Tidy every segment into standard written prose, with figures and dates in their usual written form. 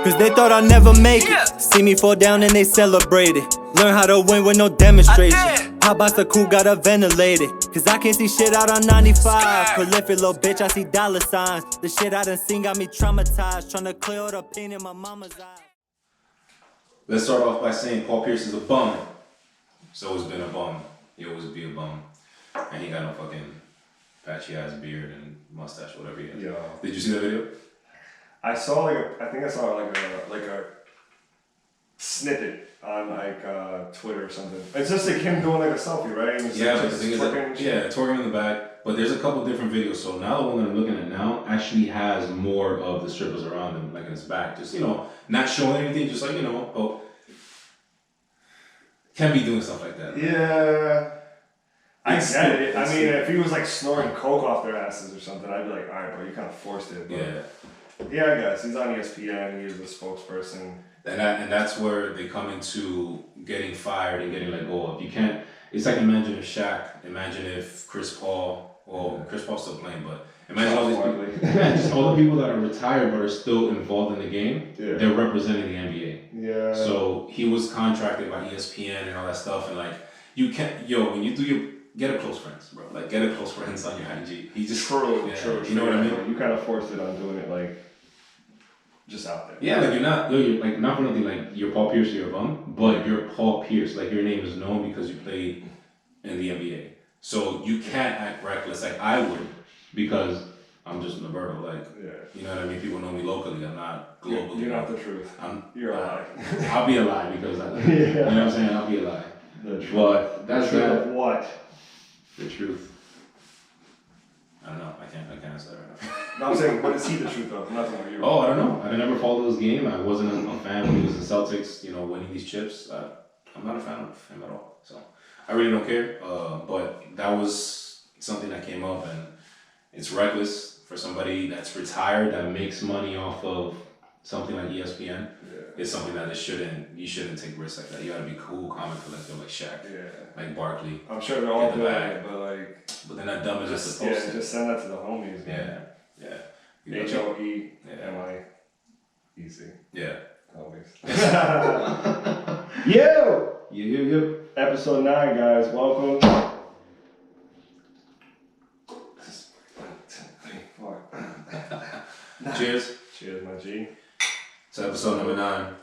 Cause they thought I'd never make it. See me fall down and they celebrate it. Learn how to win with no demonstration. How about the cool got a ventilated? Cause I can't see shit out on 95. Prolific little bitch, I see dollar signs. The shit I done seen got me traumatized. Tryna clear all the pain in my mama's eyes. Let's start off by saying Paul Pierce is a bum. He's always been a bum. He always be a bum. And he got no fucking patchy ass beard and mustache, whatever he has. Yeah. Did you see that video? I saw I think I saw like a snippet on Twitter or something. It's just like him doing like a selfie, right? And Yeah, like but the thing is that, twerking in the back. But there's a couple different videos. So now the one that I'm looking at now actually has more of the strippers around him, like in his back. Just, not showing anything, just like, can't be doing stuff like that. Yeah. I get it. I mean, if he was like snoring coke off their asses or something, I'd be like, all right, bro, you kind of forced it. But yeah, I guess. He's on ESPN. He is the spokesperson. And that's where they come into getting fired and getting let go of. You can't. It's like imagine if imagine if Chris Paul. Well, Chris Paul's still playing, but imagine all these people. Just all the people that are retired but are still involved in the game. Yeah. They're representing the NBA. Yeah. So he was contracted by ESPN and all that stuff, and like you can't. When you do your get a close friends, bro. Like get a close friends on your IG. He just true. You know what I mean? You kind of forced it on doing it like. Just out there. Yeah, like you're like not for nothing. Like you're Paul Pierce, you're a bum, but you're Paul Pierce. Like your name is known because you played in the NBA. So you can't act reckless like I would because I'm just Berto. Like you know what I mean. People know me locally. I'm not globally. You're not the truth. You're a lie. I'll be a lie because you know what I'm saying. I'll be a lie. The truth. But that's the truth of what? The truth. I don't know. I can't answer that right now. No, I'm saying, what is he the truth of? Nothing with you. Oh, I don't know. I never followed his game. I wasn't a fan when he was in Celtics, winning these chips. I'm not a fan of him at all. So I really don't care. But that was something that came up, and it's reckless for somebody that's retired that makes money off of something like ESPN. Yeah. It's something that you shouldn't take risks like that. You gotta be cool, calm, and collected like Shaq, like Barkley. I'm sure they're all doing it, but they're not dumb as just to post it. Just send that to the homies. Yeah. HOEMIEC. Yeah. Homies. Yo! Episode 9, guys. Welcome. 3, 4. Cheers. Cheers, my G. It's episode number 9.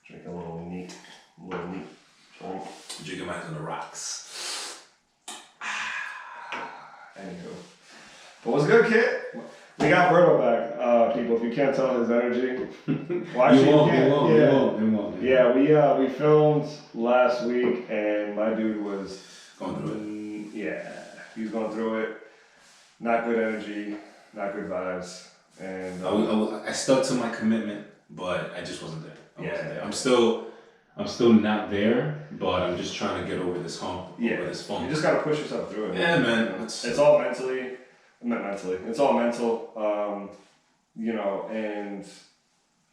Drink a little neat drink. Drinking mine on the rocks. Anywho. But what's good, kid? We got Berto back, people. If you can't tell his energy, well, you won't. Yeah, we filmed last week, and my dude was going through it. Yeah, he was going through it. Not good energy, not good vibes, and I stuck to my commitment, but I just wasn't there. I'm still not there, but I'm just trying to get over this hump, over this funk. You just gotta push yourself through it. Yeah, man. It's all mentally. Not mentally. It's all mental, and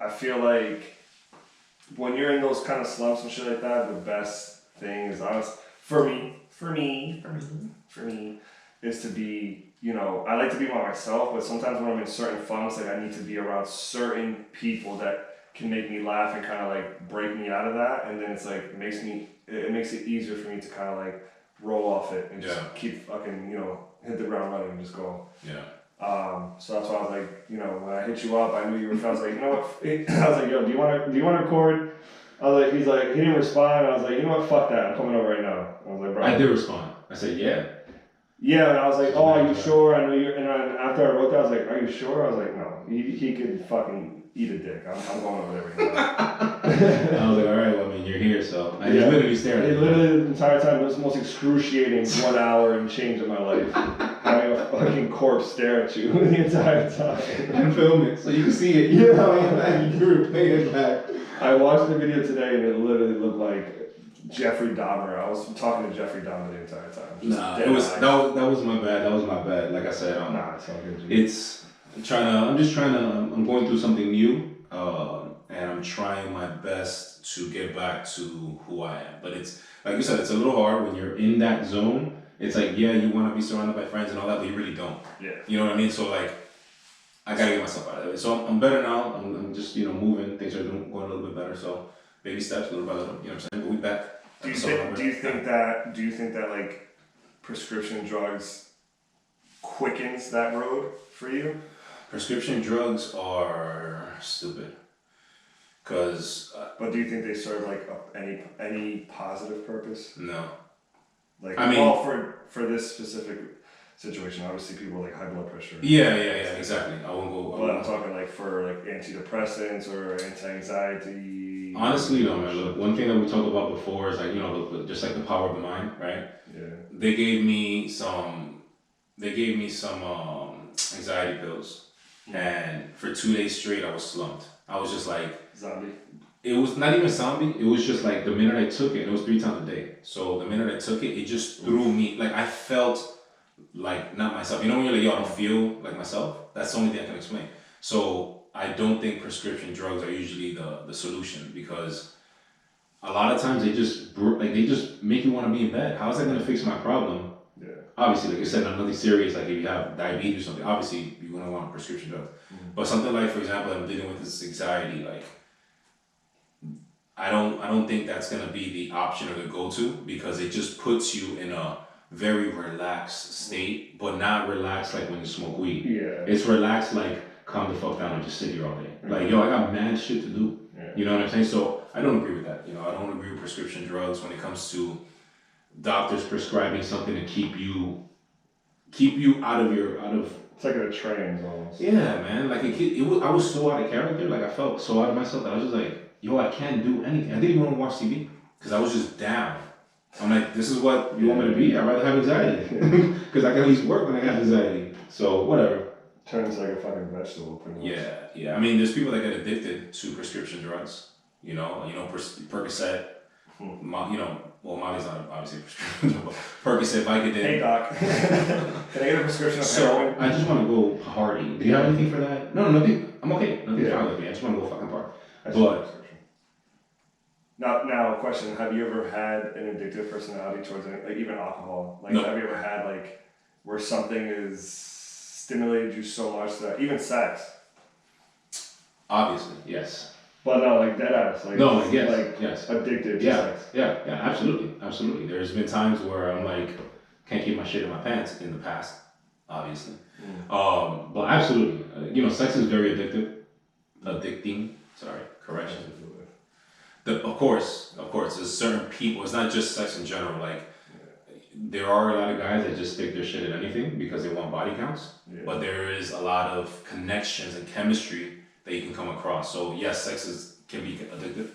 I feel like when you're in those kind of slumps and shit like that, the best thing is for me, is to be, I like to be by myself, but sometimes when I'm in certain funks, like I need to be around certain people that can make me laugh and kind of like break me out of that, and then it's like, it makes it easier for me to kind of like roll off it and just keep fucking, hit the ground running and just go. Yeah. So that's why I was like, when I hit you up, I knew you were. I was like, you know what? I was like, yo, do you want to record? I was like, he's like, he didn't respond. I was like, you know what? Fuck that. I'm coming over right now. I was like, bro. I did respond. I said, yeah. Yeah, and I was like, oh, are you sure? I know you. And then after I wrote that, I was like, are you sure? I was like, no. He could fucking eat a dick. I'm going over there right now. I was like, all right, well, I mean, you're here, so I just literally stared at you. Literally the entire time, it was the most excruciating 1 hour and change of my life. Having a fucking corpse stare at you the entire time. And film it so you can see it. You know, and you replay it back. I watched the video today and it literally looked like Jeffrey Dahmer. I was talking to Jeffrey Dahmer the entire time. That was my bad. That was my bad. Like I said, it's all good. I'm going through something new, and I'm trying my best to get back to who I am. But it's like you said, it's a little hard when you're in that zone. It's like, you want to be surrounded by friends and all that, but you really don't. Yeah. You know what I mean? So like, I gotta get myself out of it. So I'm better now. I'm just moving. Things are going a little bit better. So baby steps, little by little. You know what I'm saying? But we back. Do you think that like prescription drugs quickens that road for you? Prescription drugs are stupid. Cause. But do you think they serve like any positive purpose? No. Like, I mean, well, for this specific situation, obviously people like high blood pressure. Yeah, exactly. I won't go. But I'm talking like for like antidepressants or anti-anxiety. Honestly, though, man. Look, one thing that we talked about before is like just like the power of the mind, right? Yeah. They gave me some anxiety pills, and for 2 days straight, I was slumped. I was just like zombie. It was not even zombie. It was just like the minute I took it, and it was 3 times a day. So the minute I took it, it just threw me. Like I felt like not myself. You know when you're like, yo, I don't feel like myself? That's the only thing I can explain. So I don't think prescription drugs are usually the solution, because a lot of times they just make you want to be in bed. How is that going to fix my problem? Yeah. Obviously, like I said, nothing serious. Like if you have diabetes or something, obviously you're going to want a prescription drug. Mm-hmm. But something like, for example, I'm dealing with this anxiety, like I don't think that's gonna be the option or the go-to, because it just puts you in a very relaxed state, but not relaxed like when you smoke weed. Yeah. It's relaxed like calm the fuck down and just sit here all day. Mm-hmm. Like, yo, I got mad shit to do. Yeah. You know what I'm saying? So I don't agree with that. I don't agree with prescription drugs when it comes to doctors prescribing something to keep you out of. It's like a trance almost. Yeah, man. Like I was so out of character. Like I felt so out of myself that I was just like, yo, I can't do anything. I didn't even want to watch TV because I was just down. I'm like, this is what you want me to be? I'd rather have anxiety because I can at least work when I have anxiety. So whatever. Turns like a fucking vegetable, pretty much. Yeah. I mean, there's people that get addicted to prescription drugs. Percocet. Well, Molly's not obviously a prescription drug, but Percocet, Vicodin. Hey doc, can I get a prescription of heroin? I just want to go party. Do you have anything for that? No, nothing. I'm okay. Nothing's wrong with me. I just want to go fucking party. But now, question: have you ever had an addictive personality towards it, like even alcohol? Like, no. Have you ever had like where something is stimulated you so much that even sex? Obviously, yes. But no, like dead ass, like no, like yes, yes, addicted to sex. Yeah, absolutely. There's been times where I'm like, can't keep my shit in my pants in the past, obviously. But absolutely, sex is very addicting. Sorry, correction. Of course, there's certain people. It's not just sex in general. Like, there are a lot of guys that just stick their shit in anything because they want body counts. Yeah. But there is a lot of connections and chemistry that you can come across. So yes, sex can be addictive.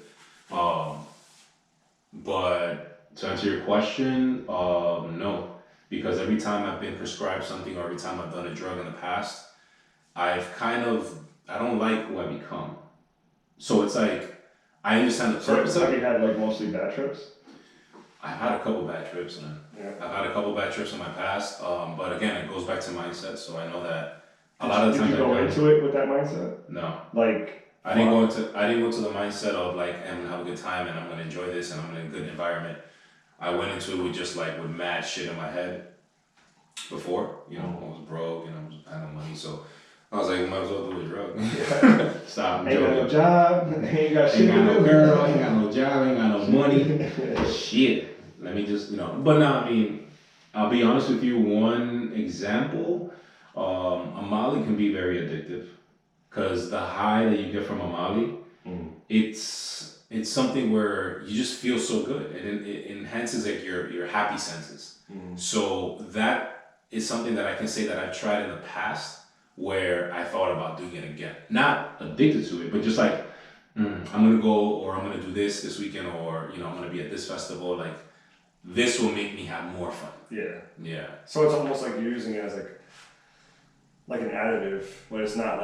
But to answer your question, no, because every time I've been prescribed something or every time I've done a drug in the past, I don't like who I become. So it's like, I understand the purpose of it. Have you had like mostly bad trips? I've had a couple bad trips, man. Yeah. I've had a couple bad trips in my past. But again, it goes back to mindset. So I know that a lot of the times. Did you go into it with that mindset? No. Like. I didn't go into the mindset of like, I'm gonna have a good time and I'm gonna enjoy this and I'm in a good environment. I went into it with mad shit in my head before. I was broke and I had no money, so I was like, might as well do a drug. Stop. Ain't got no job. Ain't got shit. Ain't got no girl. Ain't got no job. Ain't got no money. Shit. Let me just, But now, I mean, I'll be honest with you. One example, a Molly can be very addictive, because the high that you get from a Molly, it's something where you just feel so good, and it enhances like your happy senses. So that is something that I can say that I've tried in the past, where I thought about doing it again. Not addicted to it, but just like, I'm gonna go, or I'm gonna do this weekend, or I'm gonna be at this festival. Like, this will make me have more fun. Yeah. So it's almost like you're using it as like an additive, but it's not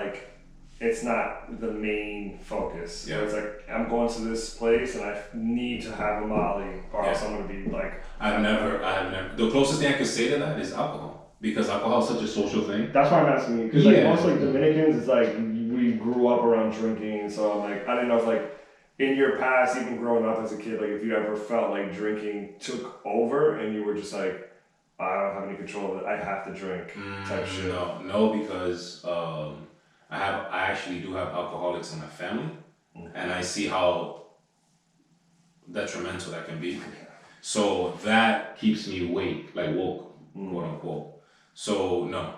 the main focus. Yeah. It's like, I'm going to this place and I need to have a Molly, or else I'm gonna be like. I have never. The closest thing I could say to that is alcohol. Because alcohol is such a social thing. That's why I'm asking you. Because most Dominicans, it's like we grew up around drinking. So I'm like, I didn't know if like in your past, even growing up as a kid, like if you ever felt like drinking took over and you were just like, I don't have any control of it. I have to drink type shit. No, because I actually do have alcoholics in my family, and I see how detrimental that can be. So that keeps me woke, quote unquote. So no,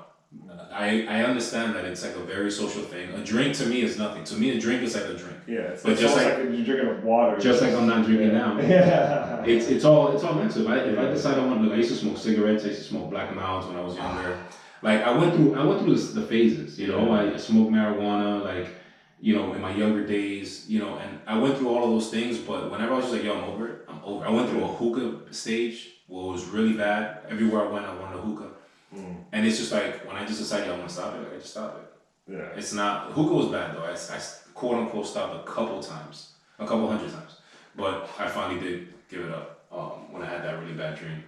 I understand that it's like a very social thing. A drink to me is nothing. To me, a drink is like a drink. Yeah, but just like you're drinking water. Just like I'm not drinking now. Yeah. It's all mental. If I decide I want to, I used to smoke cigarettes. I used to smoke Black and Milds when I was younger. Like I went through the phases. You know, I smoked marijuana. Like, you know, in my younger days. You know, and I went through all of those things. But whenever I was just like, yo, I'm over it. I'm over. I went through a hookah stage where it was really bad. Everywhere I went, I wanted a hookah. And it's just like when I just decided I want to stop it, like I just stop it. Yeah. It's not hookah was bad though. I quote unquote stopped a couple hundred times, but I finally did give it up when I had that really bad dream.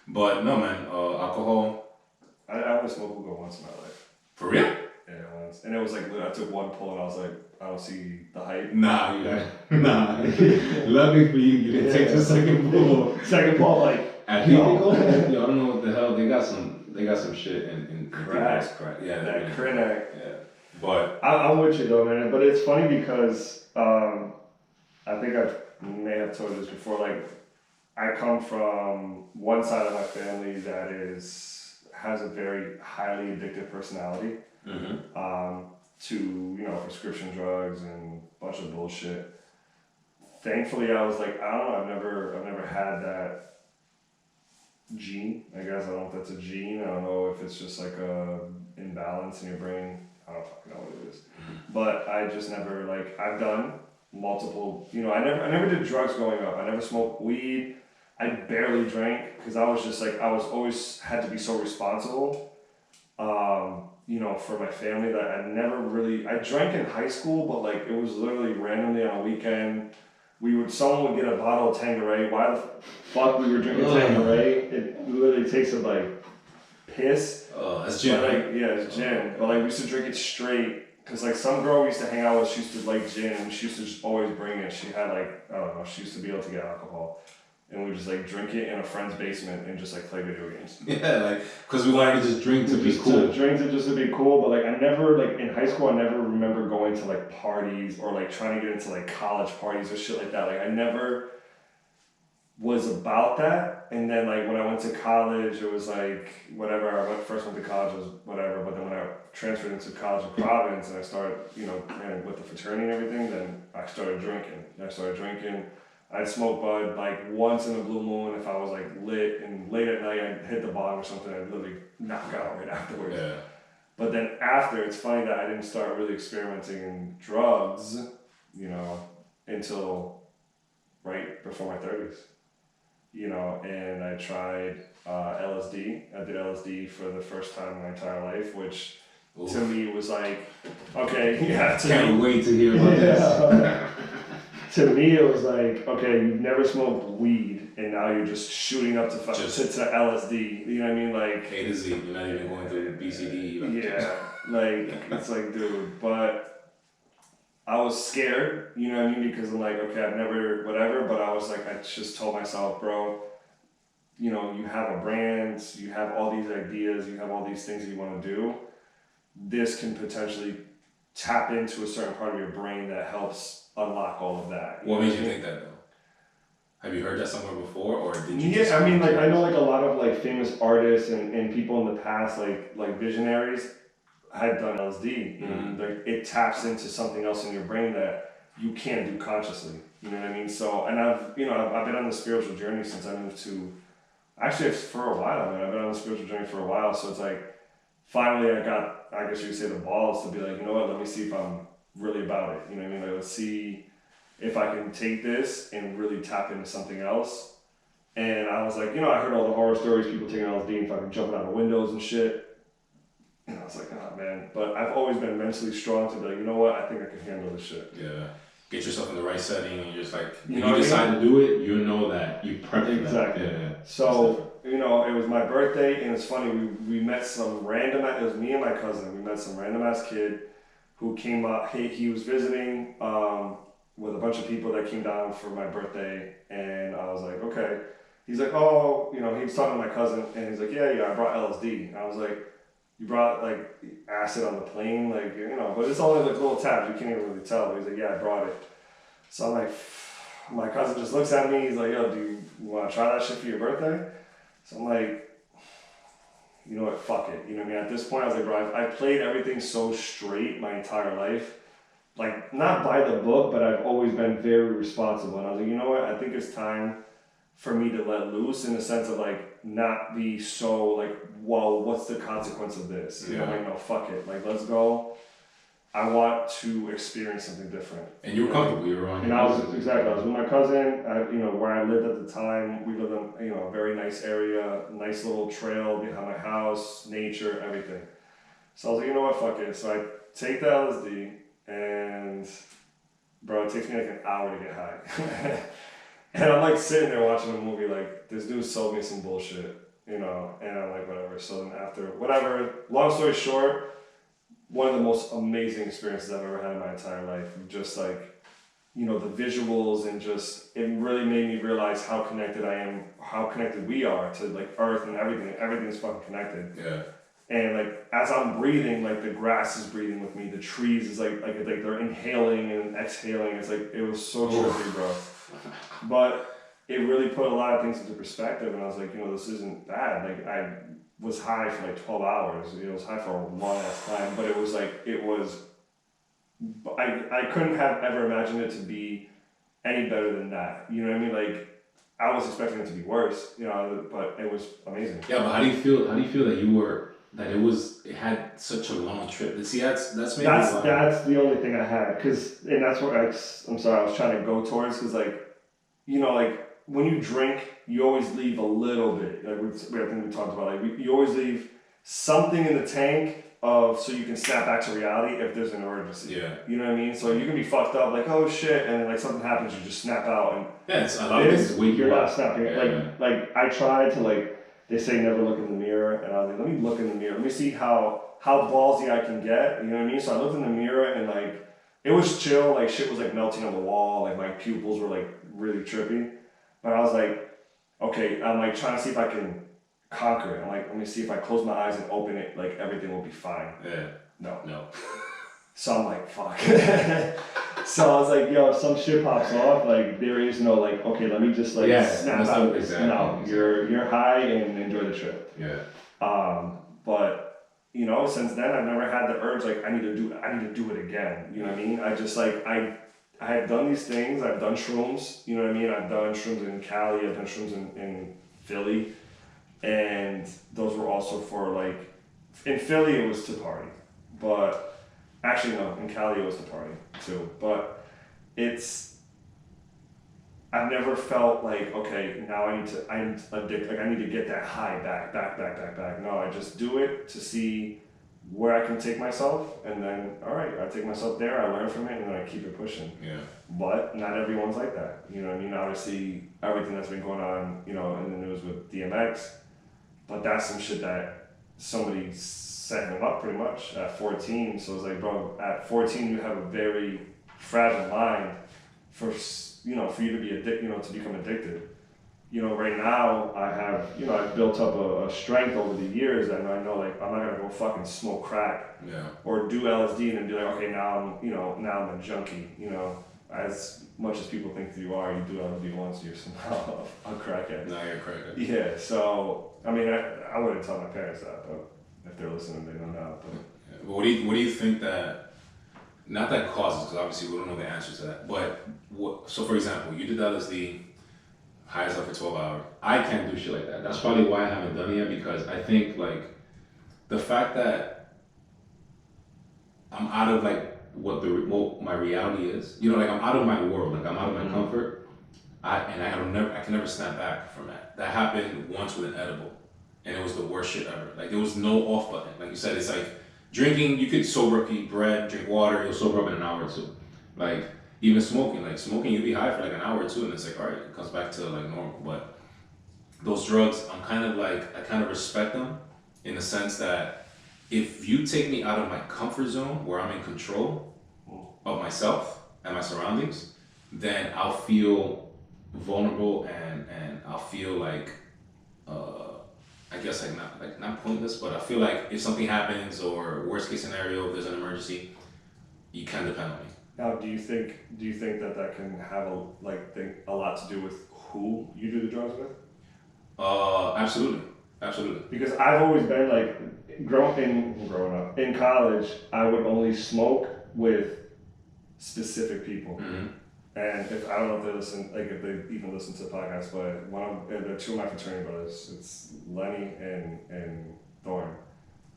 But no, man, alcohol. I only smoked hookah once in my life. For real? Yeah, once, and it was like I took one pull and I was like, I don't see the hype. Nah. Luckily for you, you didn't take the second pull. Second pull, like at Pico. Yo, I don't know what the hell they got some shit in crack. Yeah, that crack. Yeah, but I'm with you though, man. But it's funny because I think I may have told you this before. Like, I come from one side of my family that has a very highly addictive personality. To prescription drugs and a bunch of bullshit. Thankfully, I was like, I don't know, I've never had that gene. I guess I don't know if that's a gene. I don't know if it's just like a imbalance in your brain. I don't fucking know what it is. But I just never I've done multiple. I never did drugs growing up. I never smoked weed. I barely drank because I was just I was always had to be so responsible. For my family that I drank in high school, but it was literally randomly on a weekend. Someone would get a bottle of Tanqueray. Why the fuck we were drinking Tanqueray? It literally tasted like piss. That's gin, right? Yeah, it's gin. But we used to drink it straight. Cause some girl we used to hang out with, she used to like gin and she used to just always bring it. She had I don't know, she used to be able to get alcohol. And we would just drink it in a friend's basement and just play video games. Yeah, because we wanted to just drink to be cool. Just to be cool, but I never in high school I never remember going to parties or trying to get into college parties or shit like that. I never was about that. And then when I went to college, it was whatever. I first went to college was whatever, but then when I transferred into college in Providence and I started and with the fraternity and everything, then I started drinking. I'd smoke bud once in a blue moon if I was lit, and late at night I'd hit the bottom or something. I'd literally knock out right afterwards. Yeah. But then after, it's funny that I didn't start really experimenting in drugs, until right before my 30s. And I tried LSD. I did LSD for the first time in my entire life, which to me was okay, yeah. Can't wait to hear about this. To me, it was okay, you've never smoked weed, and now you're just shooting up to LSD. You know what I mean? A to Z. You're not even going through BCD. Yeah, it's dude. But I was scared. You know what I mean? Because I'm okay, I've never whatever. But I was I just told myself, bro. You have a brand. You have all these ideas. You have all these things that you want to do. This can potentially tap into a certain part of your brain that helps unlock all of that. What made you think that though? Have you heard that somewhere before, or did you? Yeah, I mean, I know a lot of famous artists and people in the past, like visionaries, had done LSD, and it taps into something else in your brain that you can't do consciously. You know what I mean? So, and I've been on the spiritual journey since I moved to. Actually, it's for a while, man. I've been on the spiritual journey for a while, so it's finally I got, I guess you could say, the balls to be you know what? Let me see if I'm really about it. You know what I mean? Let's see if I can take this and really tap into something else. And I was I heard all the horror stories, people taking LSD and fucking jumping out of windows and shit. And I was oh man. But I've always been mentally strong to be you know what? I think I can handle this shit. Yeah. Get yourself in the right setting and you're just when you decide to do it, you know that you prepped exactly. Yeah. So, it was my birthday, and it's funny, we met some random, it was me and my cousin, we met some random ass kid who came up, he was visiting with a bunch of people that came down for my birthday, and I was okay. He's oh, he was talking to my cousin, and he's yeah, I brought LSD. And I was you brought like acid on the plane, like, you know, but it's only like little tabs, you can't even really tell. But he's like, yeah, I brought it. So I'm like, my cousin just looks at me, he's like, yo, do you want to try that shit for your birthday? So I'm like, you know what, fuck it. You know what I mean? At this point, I was like, bro, I played everything so straight my entire life. Like, not by the book, but I've always been very responsible. And I was like, you know what, I think it's time for me to let loose in the sense of like, not be so like, well, what's the consequence of this? You know, like, no, fuck it. Like, let's go. I want to experience something different. And you were comfortable, you were on your I was with my cousin, you know, where I lived at the time. We lived in, you know, a very nice area, nice little trail behind my house, nature, everything. So I was like, you know what, fuck it. So I take the LSD, and bro, it takes me like an hour to get high. And I'm like sitting there watching a movie, like, this dude sold me some bullshit, you know, and I'm like, whatever. So then after, whatever, long story short, one of the most amazing experiences I've ever had in my entire life. Just like, you know, the visuals, and just, it really made me realize how connected I am, how connected we are to like Earth and everything. Everything's fucking connected. Yeah. And like, as I'm breathing, like the grass is breathing with me. The trees is like they're inhaling and exhaling. It's like, it was so trippy, bro. But it really put a lot of things into perspective, and I was like, you know, this isn't bad. Like, I was high for like 12 hours. You know, it was high for a long ass time, but it was like, I couldn't have ever imagined it to be any better than that. You know what I mean? Like, I was expecting it to be worse, you know, but it was amazing. Yeah, but how do you feel that it had such a long trip? See, that's maybe that's the only thing I had, and that's what I'm sorry, I was trying to go towards, because like, you know, like, when you drink, you always leave a little bit. Like, I think we talked about, like, you always leave something in the tank so you can snap back to reality if there's an emergency. Yeah. You know what I mean? So you can be fucked up, like, oh shit, and then like something happens, you just snap out, and yeah, it's a lot of things wake you you're up. not snapping. Yeah, like I tried to, like, they say never look in the mirror, and I was like, let me look in the mirror. Let me see how ballsy I can get. You know what I mean? So I looked in the mirror, and like, it was chill. Like, shit was like melting on the wall. Like, my pupils were like really trippy. But I was like, okay, I'm like trying to see if I can conquer it. I'm like, let me see if I close my eyes and open it, like, everything will be fine. Yeah. No. So I'm like, fuck. So I was like, yo, if some shit pops off, like, there is no, like, okay, let me just, like, snap out of this. Exactly. No, you're high and enjoy the trip. Yeah. But, you know, since then I've never had the urge, like, I need to do it again. You know what I mean? I just, like, I have done these things. I've done shrooms, you know what I mean? I've done shrooms in Cali, I've done shrooms in Philly. And those were also for, like, in Philly it was to party. But, actually no, in Cali it was to party too. But I've never felt like, okay, now I'm addicted, like, I need to get that high back. No, I just do it to see where I can take myself, and then, all right, I take myself there, I learn from it, and then I keep it pushing. Yeah. But not everyone's like that. You know what I mean? Obviously, everything that's been going on, you know, in the news with DMX, but that's some shit that somebody set him up pretty much at 14. So it's like, bro, at 14 you have a very fragile mind for you to be to become addicted. You know, right now I have, you know, I've built up a strength over the years, and I know, like, I'm not gonna go fucking smoke crack, or do LSD and then be like, okay, now I'm a junkie. You know, as much as people think that you are, you do LSD once, you're somehow a crackhead. Now you're a crackhead. Yeah. So I mean, I wouldn't tell my parents that, but if they're listening, they don't know. But What do you think that, not that causes, because obviously we don't know the answer to that, but so for example, you did LSD, high as up for 12 hours. I can't do shit like that. That's probably why I haven't done it yet, because I think, like, the fact that I'm out of, like, what my reality is, you know, like, I'm out of my world, like, I'm out of my comfort, I can never snap back from that. That happened once with an edible, and it was the worst shit ever. Like, there was no off button. Like you said, it's like drinking, you could sober up, eat bread, drink water, you'll sober up in an hour or two. Like, even smoking, you'll be high for like an hour or two, and it's like, all right, it comes back to like normal. But those drugs, I kind of respect them in the sense that if you take me out of my comfort zone where I'm in control of myself and my surroundings, then I'll feel vulnerable and I'll feel like I guess not pointless, but I feel like if something happens or worst case scenario, if there's an emergency, you can depend on me. Now, do you think that can have a lot to do with who you do the drugs with? Absolutely. Because I've always been like, growing up in college, I would only smoke with specific people. Mm-hmm. And if I don't know if they listen, like if they even listen to the podcast, but they're two of my fraternity brothers. It's Lenny and Thorne.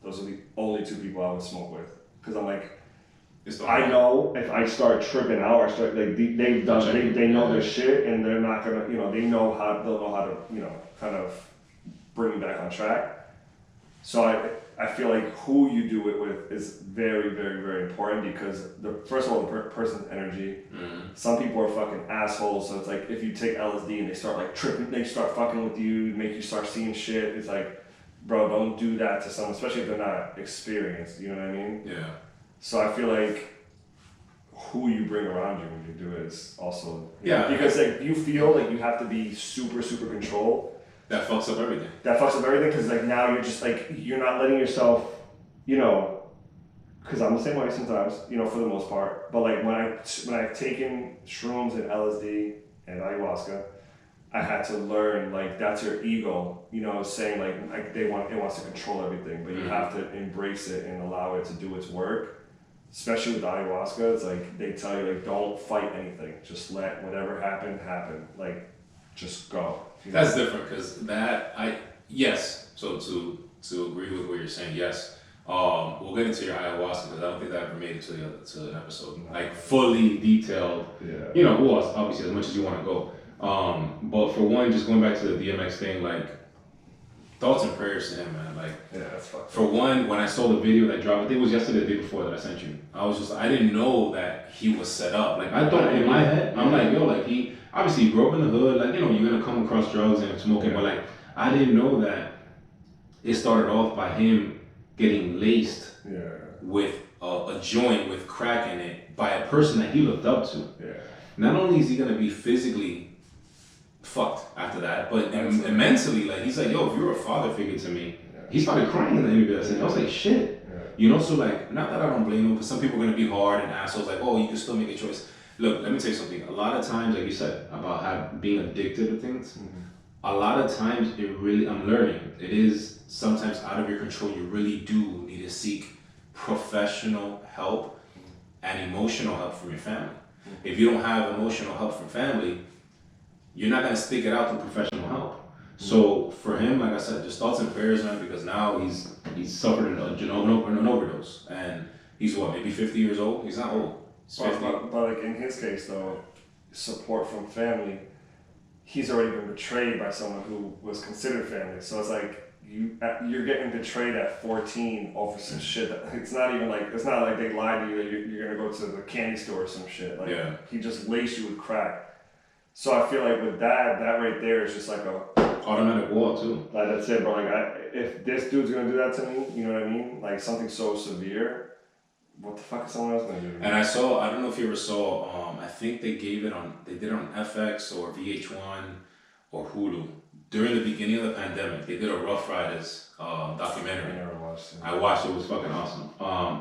Those are the only two people I would smoke with. Because I'm like, I know if I start tripping out, I start like they know their shit, and they're not gonna, they'll know how to, kind of bring me back on track. So I feel like who you do it with is very, very, very important because first of all, the person's energy. Mm-hmm. Some people are fucking assholes, so it's like if you take LSD and they start like tripping, they start fucking with you, make you start seeing shit. It's like, bro, don't do that to someone, especially if they're not experienced. You know what I mean? Yeah. So I feel like who you bring around you when you do it is also because like you feel like you have to be super, super controlled. That fucks up everything. Because like now you're just like, you're not letting yourself, because I'm the same way sometimes, for the most part. But like when I've taken shrooms and LSD and ayahuasca, I had to learn like that's your ego, saying like it wants to control everything, but you have to embrace it and allow it to do its work. Especially with ayahuasca, it's like they tell you like don't fight anything, just let whatever happen, like just go. That's different because so to agree with what you're saying, yes. We'll get into your ayahuasca because I don't think that ever made it to an episode like fully detailed. Yeah. Obviously as much as you want to go. But for one, just going back to the DMX thing, like thoughts and prayers to him, man. Like that's fucked. For one, when I saw the video that dropped, I think it was yesterday, the day before that I sent you. I didn't know that he was set up. Like I thought in my head, I'm like, yo, like he obviously grew up in the hood, like you're gonna come across drugs and smoking, but like I didn't know that it started off by him getting laced with a joint with crack in it by a person that he looked up to. Yeah. Not only is he gonna be physically fucked after that, but mentally, like he's like, yo, if you're a father figure to me, he started crying in the interview. I was like, shit. So like, not that I don't blame him, because some people are gonna be hard and assholes, like, oh, you can still make a choice. Look, let me tell you something. A lot of times, like you said, about being addicted to things, a lot of times I'm learning, it is sometimes out of your control. You really do need to seek professional help and emotional help from your family. If you don't have emotional help from family, you're not gonna stick it out through professional help. So for him, like I said, just thoughts and prayers, man, because now he's suffered an overdose, and he's maybe 50 years old. He's not old. But like in his case though, support from family, he's already been betrayed by someone who was considered family. So it's like you're getting betrayed at 14 over some shit that it's not like they lied to you that you're gonna go to the candy store or some shit. Like he just laced you with crack. So I feel like with that right there is just like a automatic wall too. Like that's it, bro. Like if this dude's gonna do that to me, you know what I mean? Like something so severe, what the fuck is someone else gonna do to me? And I don't know if you ever saw, I think they did it on FX or VH1 or Hulu. During the beginning of the pandemic, they did a Rough Riders documentary. I never watched it. I watched it. It was fucking awesome.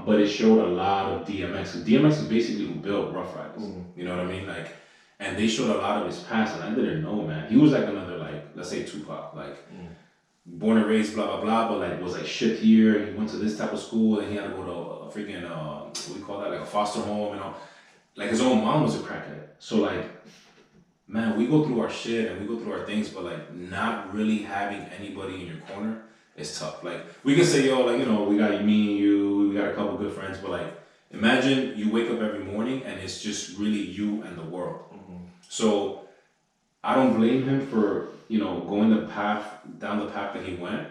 But it showed a lot of DMX. DMX is basically who built Rough Riders. You know what I mean? Like, and they showed a lot of his past, and I didn't know, man. He was like another, like, let's say Tupac, like, born and raised, blah, blah, blah, but like was like shit here. He went to this type of school, and he had to go to a freaking, what do you call that, like a foster home and all. Like his own mom was a crackhead. So like, man, we go through our shit and we go through our things, but like not really having anybody in your corner is tough. Like we can say, yo, like, we got me and you, we got a couple good friends, but like, imagine you wake up every morning and it's just really you and the world. So I don't blame him for, going down the path that he went.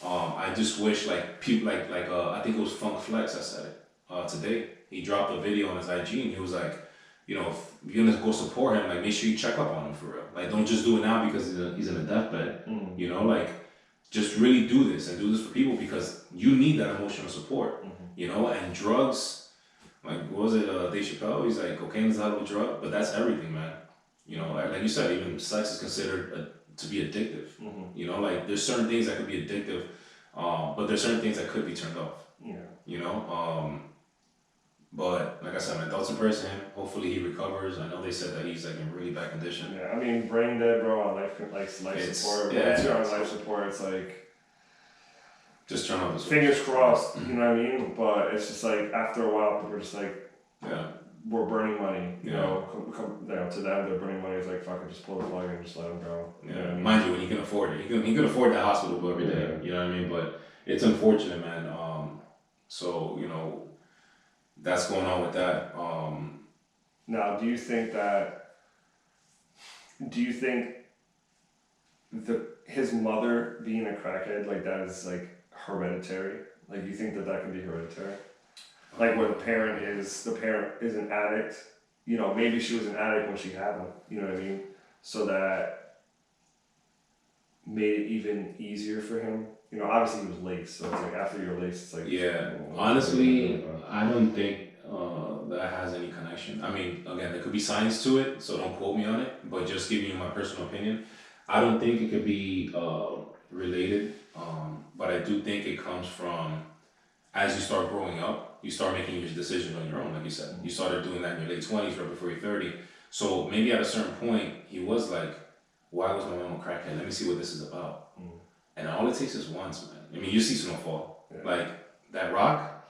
I just wish like people I think it was Funk Flex that said it today. He dropped a video on his IG and he was like, if you're gonna go support him, like make sure you check up on him for real. Like don't just do it now because he's in a deathbed. Like just really do this and do this for people because you need that emotional support. And drugs, like what was it, Dave Chappelle? He's like, cocaine is a hell of a drug, but that's everything, man. Like you said, even sex is considered to be addictive. You know, like there's certain things that could be addictive, but there's certain things that could be turned off. Yeah. You know, but like I said, my thoughts and prayers to him. Hopefully he recovers. I know they said that he's like in really bad condition. Yeah, I mean, brain dead, bro, on life support. Yeah, once you're on life support, it's like just turn off his fingers crossed. You know what I mean? But it's just like after a while, people are just like, we're burning money. You know, to them, they're burning money. It's like fucking just pull the plug and just let them go. You know what I mean? Mind you, when he can afford it, he can afford that hospital bill every day. You know what I mean? But it's unfortunate, man. So you know, that's going on with that. Now, do you think his mother being a crackhead like that is like hereditary? Like, you think that can be hereditary? Like where the parent is an addict. You know, maybe she was an addict when she had him. You know what I mean? So that made it even easier for him. You know, obviously he was laced, so it's like after you're laced, it's like... Yeah, honestly, I don't think that has any connection. I mean, again, there could be science to it, so don't quote me on it, but just giving you my personal opinion, I don't think it could be related, but I do think it comes from, as you start growing up, you start making your decisions on your own, like you said. You started doing that in your late 20s, right before you're 30. So maybe at a certain point, he was like, why was my mom a crackhead? Let me see what this is about. And all it takes is once, man. I mean, you see Snowfall. Yeah. Like, that rock,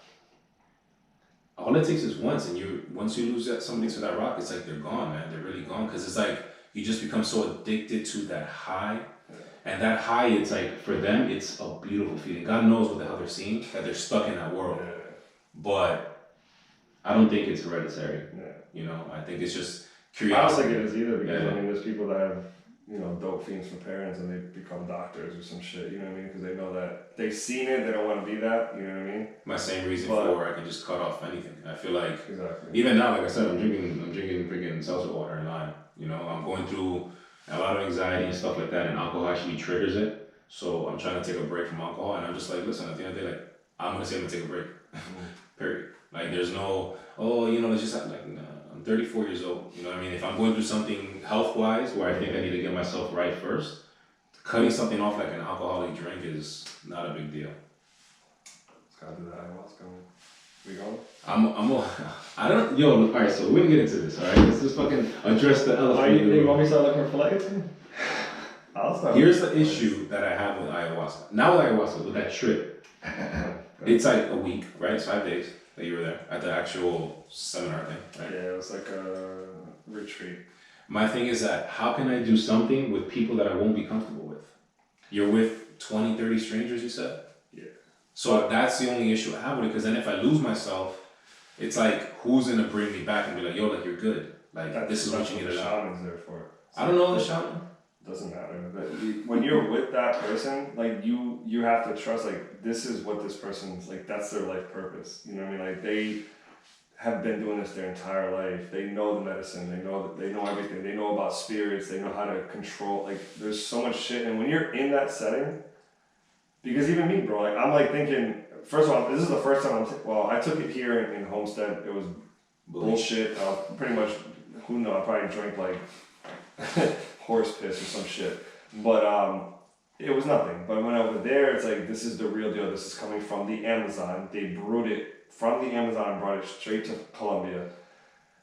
all it takes is once. And once you lose somebody to that rock, it's like they're gone, man. They're really gone. Because it's like, you just become so addicted to that high. Yeah. And that high, it's like, for them, it's a beautiful feeling. God knows what the hell they're seeing, that they're stuck in that world. Yeah. But I don't think it's hereditary. Yeah. You know, I think it's just curiosity. I don't think it is either, because I mean, there's people that have, you know, dope fiends for parents and they become doctors or some shit, you know what I mean? Because they know that they've seen it, they don't want to be that, you know what I mean? My same reason for I can just cut off anything. I feel like, even now, like I said, I'm drinking freaking seltzer water in line. You know, I'm going through a lot of anxiety and stuff like that, and alcohol actually triggers it. So I'm trying to take a break from alcohol, and I'm just like, listen, at the end of the day, like, I'm going to say I'm going to take a break. Period. Like, there's no, you know, it's just like, nah. I'm 34 years old, you know what I mean? If I'm going through something health-wise where I think I need to get myself right first, cutting something off like an alcoholic drink is not a big deal. Let's gotta do the ayahuasca. We going? I don't, yo, alright, so we're gonna get into this, alright? Let's just fucking address the elephant. You want me to start looking for flights? I'll start. Here's the issue that I have with ayahuasca. Not with ayahuasca, with that trip. It's like a week, right? It's 5 days that you were there at the actual seminar thing, right? Yeah, it was like a retreat. My thing is that how can I do something with people that I won't be comfortable with? You're with 20, 30 strangers, you said? Yeah. So that's the only issue I have with it, because then if I lose myself, it's like, who's gonna bring me back and be like, yo, like, you're good. Like, this is what you need to know. Shaman's there for. I don't know the shaman. Doesn't matter. But when you're with that person, like you have to trust, like, this is what this person's, like, that's their life purpose. You know what I mean? Like, they have been doing this their entire life. They know the medicine. They know everything. They know about spirits. They know how to control. Like, there's so much shit. And when you're in that setting, because even me, bro, like, I'm like thinking, first of all, this is the first time I took it here in Homestead. It was bullshit. Pretty much, who knows? I probably drank like horse piss or some shit. But it was nothing. But when over there, it's like, this is the real deal. This is coming from the Amazon. They brewed it from the Amazon and brought it straight to Colombia.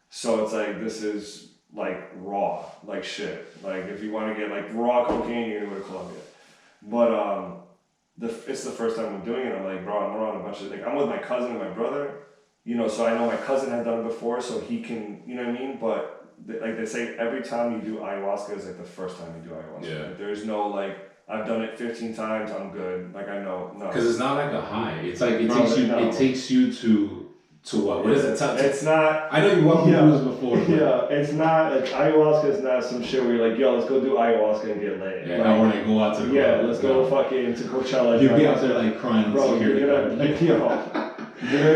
So it's like, this is like raw, like shit. Like, if you want to get like raw cocaine, you're gonna go to Colombia. But it's the first time I'm doing it. I'm like, bro, I'm around a bunch of, like, I'm with my cousin and my brother, you know, so I know my cousin had done it before, so he can, you know what I mean? But like they say, every time you do ayahuasca is like the first time you do ayahuasca. Yeah. Like, there's no like, I've done it 15 times, I'm good. Like, I know, no. Because it's not like a high. It's like it takes you to what? What is it? It's not. I know you walked me through this before. Yeah, it's not like ayahuasca is not some shit where you're like, yo, let's go do ayahuasca and get laid. Yeah, like, I want to go out to let's go fucking to Coachella. You'd be out there like crying. Bro, you're gonna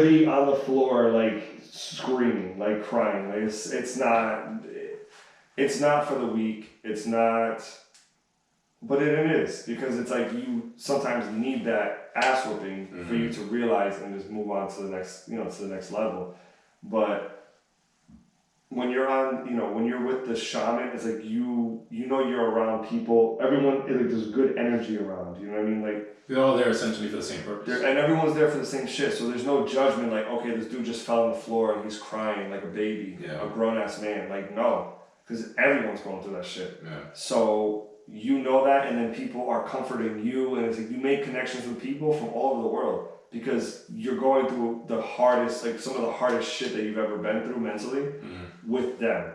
be on the floor like screaming, like crying. Like, it's not for the weak. It's not. But it is, because it's like you sometimes need that ass whooping for you to realize and just move on to the next, to the next level. But when you're on, when you're with the shaman, it's like you're around people. Everyone, like, there's good energy around. You know what I mean? Like, they're all there essentially for the same purpose. and everyone's there for the same shit. So there's no judgment. Like, okay, this dude just fell on the floor and he's crying like a baby, a grown ass man. Like, no, because everyone's going through that shit. Yeah. So you know that, and then people are comforting you, and it's like you make connections with people from all over the world because you're going through the hardest, like some of the hardest shit that you've ever been through mentally with them.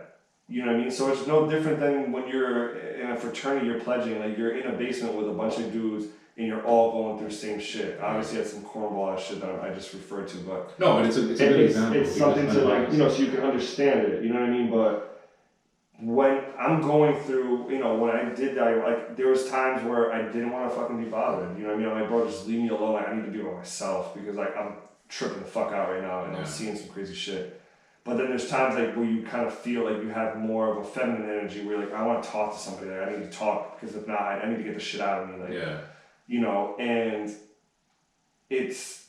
You know what I mean? So it's no different than when you're in a fraternity, you're pledging, like you're in a basement with a bunch of dudes and you're all going through the same shit. Obviously that's some cornball ass shit that I just referred to, but no, but it's a good example. It's something to, like, so you can understand it, you know what I mean? But when I'm going through, when I did that, like, there was times where I didn't want to fucking be bothered. You know what I mean? I'm like, bro, just leave me alone. Like, I need to be by myself because, like, I'm tripping the fuck out right now and I'm seeing some crazy shit. But then there's times, like, where you kind of feel like you have more of a feminine energy where you're like, I want to talk to somebody. Like, I need to talk because if not, I need to get the shit out of me. Like, and it's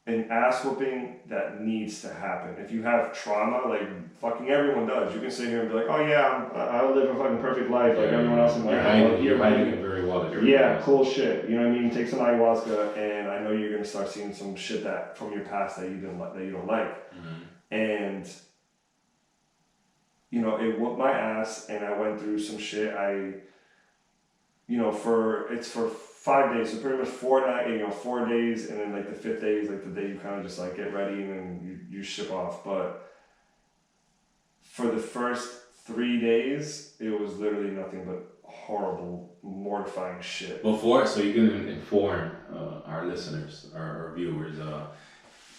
an ass whooping that needs to happen. If you have trauma, like fucking everyone does, you can sit here and be like, oh yeah, I live a fucking perfect life like everyone else in my house. You're hiding it very well. Cool shit. You know what I mean? Take some ayahuasca, and I know you're gonna start seeing some shit that from your past that you don't like. And it whooped my ass, and I went through some shit. For 5 days, so pretty much 4 days, and then like the 5th day is like the day you kind of just like get ready and then you ship off. But for the first 3 days, it was literally nothing but horrible, mortifying shit. So you can inform our listeners, our viewers.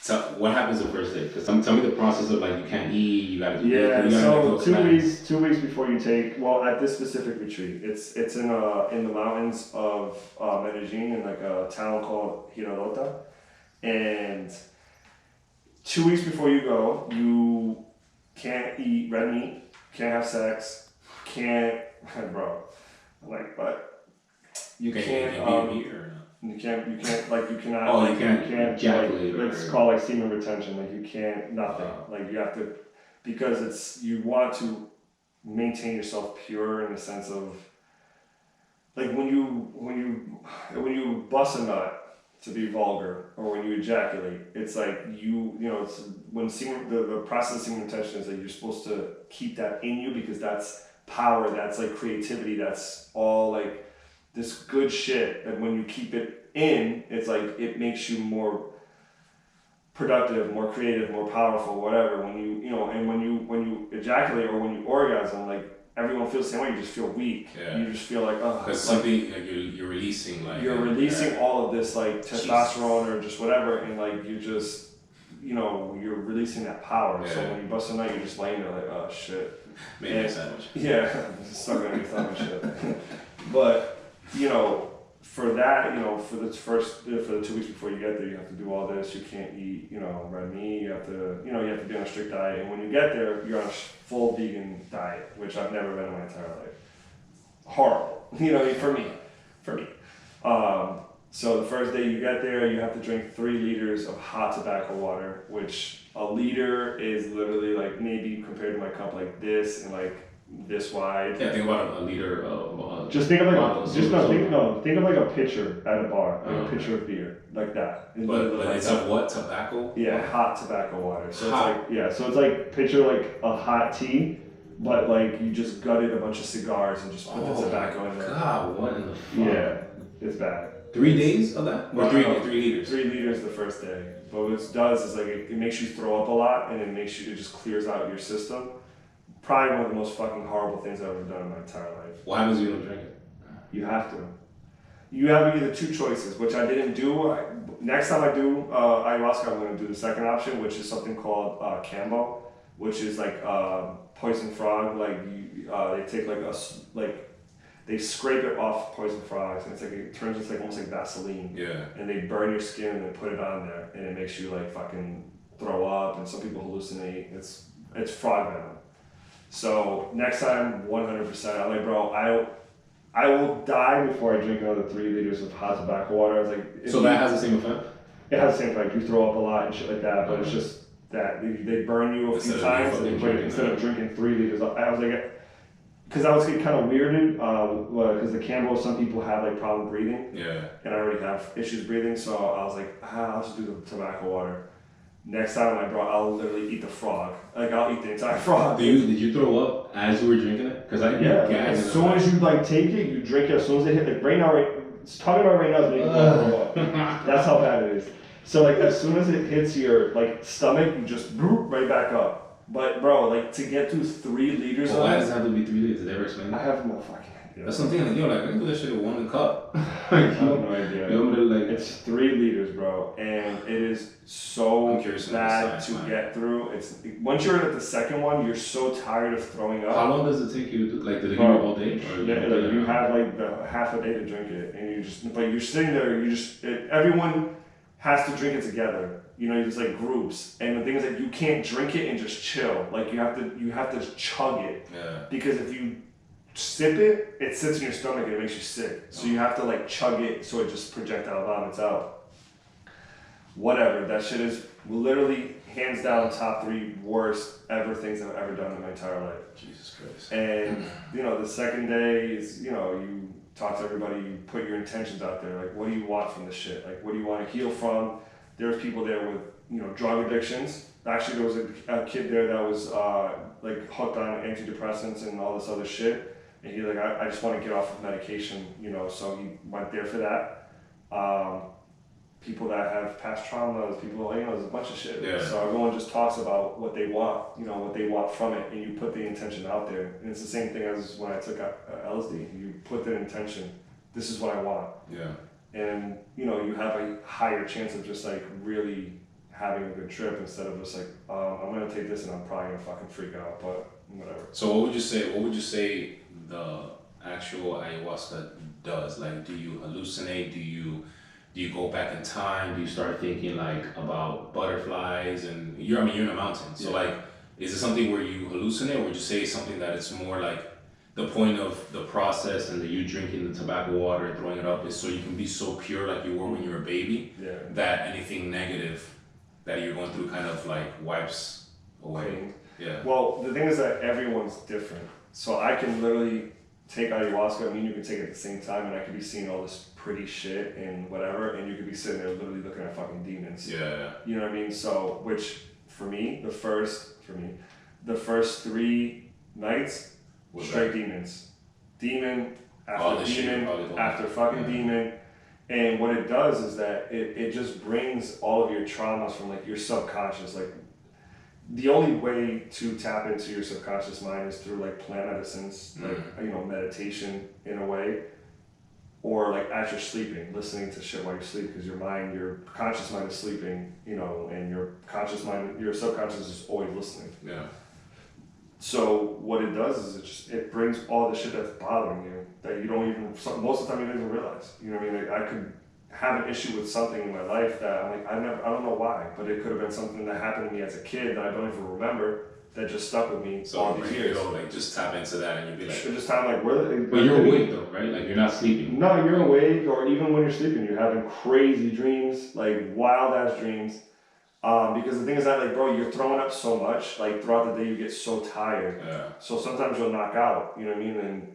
So what happens the first day? Because tell me the process of, like, you can't eat, you gotta do so 2 weeks before you take, at this specific retreat, it's in the mountains of Medellin in like a town called Girardota, and 2 weeks before you go, you can't eat red meat, can't have sex, bro, I'm like, but you can't eat or You cannot, you can't ejaculate, like, it's called like semen retention, like you can't, nothing. Like you have to, because you want to maintain yourself pure in the sense of, like when you bust a nut, to be vulgar, or when you ejaculate, it's like it's when the process of semen retention is that you're supposed to keep that in you because that's power, that's like creativity, that's all like this good shit that when you keep it in, it's like it makes you more productive, more creative, more powerful, whatever. When and when you ejaculate or when you orgasm, like everyone feels the same way. You just feel weak. Yeah. You just feel like because something like you're releasing, like you're releasing all of this like testosterone or just whatever, and like you just you're releasing that power. Yeah. So when you bust a nut, you're just laying there like, oh shit. Maybe a sandwich. Yeah, stuck on your thumb and shit. But for that, for the 2 weeks before you get there, you have to do all this. You can't eat, red meat. You have to be on a strict diet. And when you get there, you're on a full vegan diet, which I've never been in my entire life. Horrible, for me. So the first day you get there, you have to drink 3 liters of hot tobacco water, which a liter is literally like maybe compared to my cup like this and like this wide. Yeah, think about a liter of just think of like think of like a pitcher at a bar, like a pitcher of beer, like that. But it's of what? Tobacco? Yeah, hot tobacco water. So it's like picture like a hot tea, but like you just gutted a bunch of cigars and just put the tobacco in there. God, what in the fuck? Yeah, it's bad. 3 days of that? Or 3 liters? 3 liters the first day. But what it does is like it makes you throw up a lot, and it just clears out your system. Probably one of the most fucking horrible things I've ever done in my entire life. What happens if you don't drink it? You have to. You have either 2 choices, which I didn't do. Next time I do ayahuasca, I'm going to do the second option, which is something called Cambo, which is like poison frog. Like they take they scrape it off poison frogs, and it turns into like almost like Vaseline. Yeah. And they burn your skin and they put it on there, and it makes you like fucking throw up, and some people hallucinate. It's frog venom. So next time, 100%. I'm like, bro, I will die before I drink another 3 liters of hot tobacco water. I was like, so that has the same effect? It has the same effect. You throw up a lot and shit like that, but it's just that they burn you a few Instead of times, fucking and drinking instead of that. drinking 3 liters. I was like, because I was getting kind of weirded, because the Cambo, some people have like problem breathing, Yeah. and I already have issues breathing, so I was like, I'll just do the tobacco water. Next time I brought, I'll literally eat the frog. Like I'll eat the entire frog. Did you throw up as you were drinking it? Because I Yeah, as soon as you like take it, you drink it. As soon as it hit, like right now, talking about right now is making me throw up. That's how bad it is. So like as soon as it hits your like stomach, you just boop, right back up. But bro, like to get through 3 liters Well, of why it, does it have to be 3 liters? Did they ever explain I that? have no fucking idea. That's something like, yo, like I can do that shit in 1 cup. I have no idea. You want me to like? It's 3 liters, bro, and it is so I'm curious about the bad science, to man. get through. It's once you're at the second one, you're so tired of throwing up. How long does it take you to like? Did it give you Bro, all day? Or Yeah, like you have like the half a day to drink it, and but you're sitting there. Everyone has to drink it together. You know, it's like groups, and the thing is that you can't drink it and just chill. Like you have to chug it, Yeah. because if you sip it, it sits in your stomach and it makes you sick. So you have to like chug it so it just projectile vomits out. Whatever, that shit is literally hands down top 3 worst ever things I've ever done in my entire life. Jesus Christ. And the second day is, you talk to everybody, you put your intentions out there. Like, what do you want from this shit? Like, what do you want to heal from? There's people there with, drug addictions. Actually, there was a kid there that was like hooked on antidepressants and all this other shit. And he's like, I just want to get off of medication, so he went there for that. People that have past traumas, people, there's a bunch of shit. Yeah. So everyone just talks about what they want, what they want from it, and you put the intention out there. And it's the same thing as when I took LSD. You put the intention, this is what I want. Yeah. And, you have a higher chance of just like really having a good trip instead of just like, I'm going to take this and I'm probably going to fucking freak out, but whatever. So what would you say the actual ayahuasca does? Like, do you hallucinate? Do you go back in time? Do you start thinking like about butterflies? And you're in a mountain, so like, is it something where you hallucinate, or would you say something that it's more like the point of the process and that you drinking the tobacco water and throwing it up is so you can be so pure like you were when you were a baby, that anything negative that you're going through kind of like wipes away? Yeah. Well, the thing is that everyone's different. So I can literally take ayahuasca, you can take it at the same time, and I could be seeing all this pretty shit and whatever, and you could be sitting there literally looking at fucking demons. Yeah. You know what I mean? So, which for me, the first 3 nights, straight demons. Demon after demon after fucking demon. And what it does is that it just brings all of your traumas from like your subconscious. Like, the only way to tap into your subconscious mind is through like plant medicines, like meditation in a way, or like as you're sleeping, listening to shit while you sleep, because your conscious mind is sleeping, and your subconscious is always listening. Yeah. So what it does is it brings all the shit that's bothering you that you don't even, most of the time you don't even realize. You know what I mean? Like I could have an issue with something in my life that I'm like, I don't know why, but it could have been something that happened to me as a kid that I don't even remember, that just stuck with me all these years. Like just tap into that and you'd be like, just time like where. But you're awake though, right? Like you're not sleeping. No, you're awake, or even when you're sleeping, you're having crazy dreams, like wild ass dreams. Because the thing is that like, bro, you're throwing up so much, like throughout the day you get so tired. Yeah. So sometimes you'll knock out, you know what I mean? And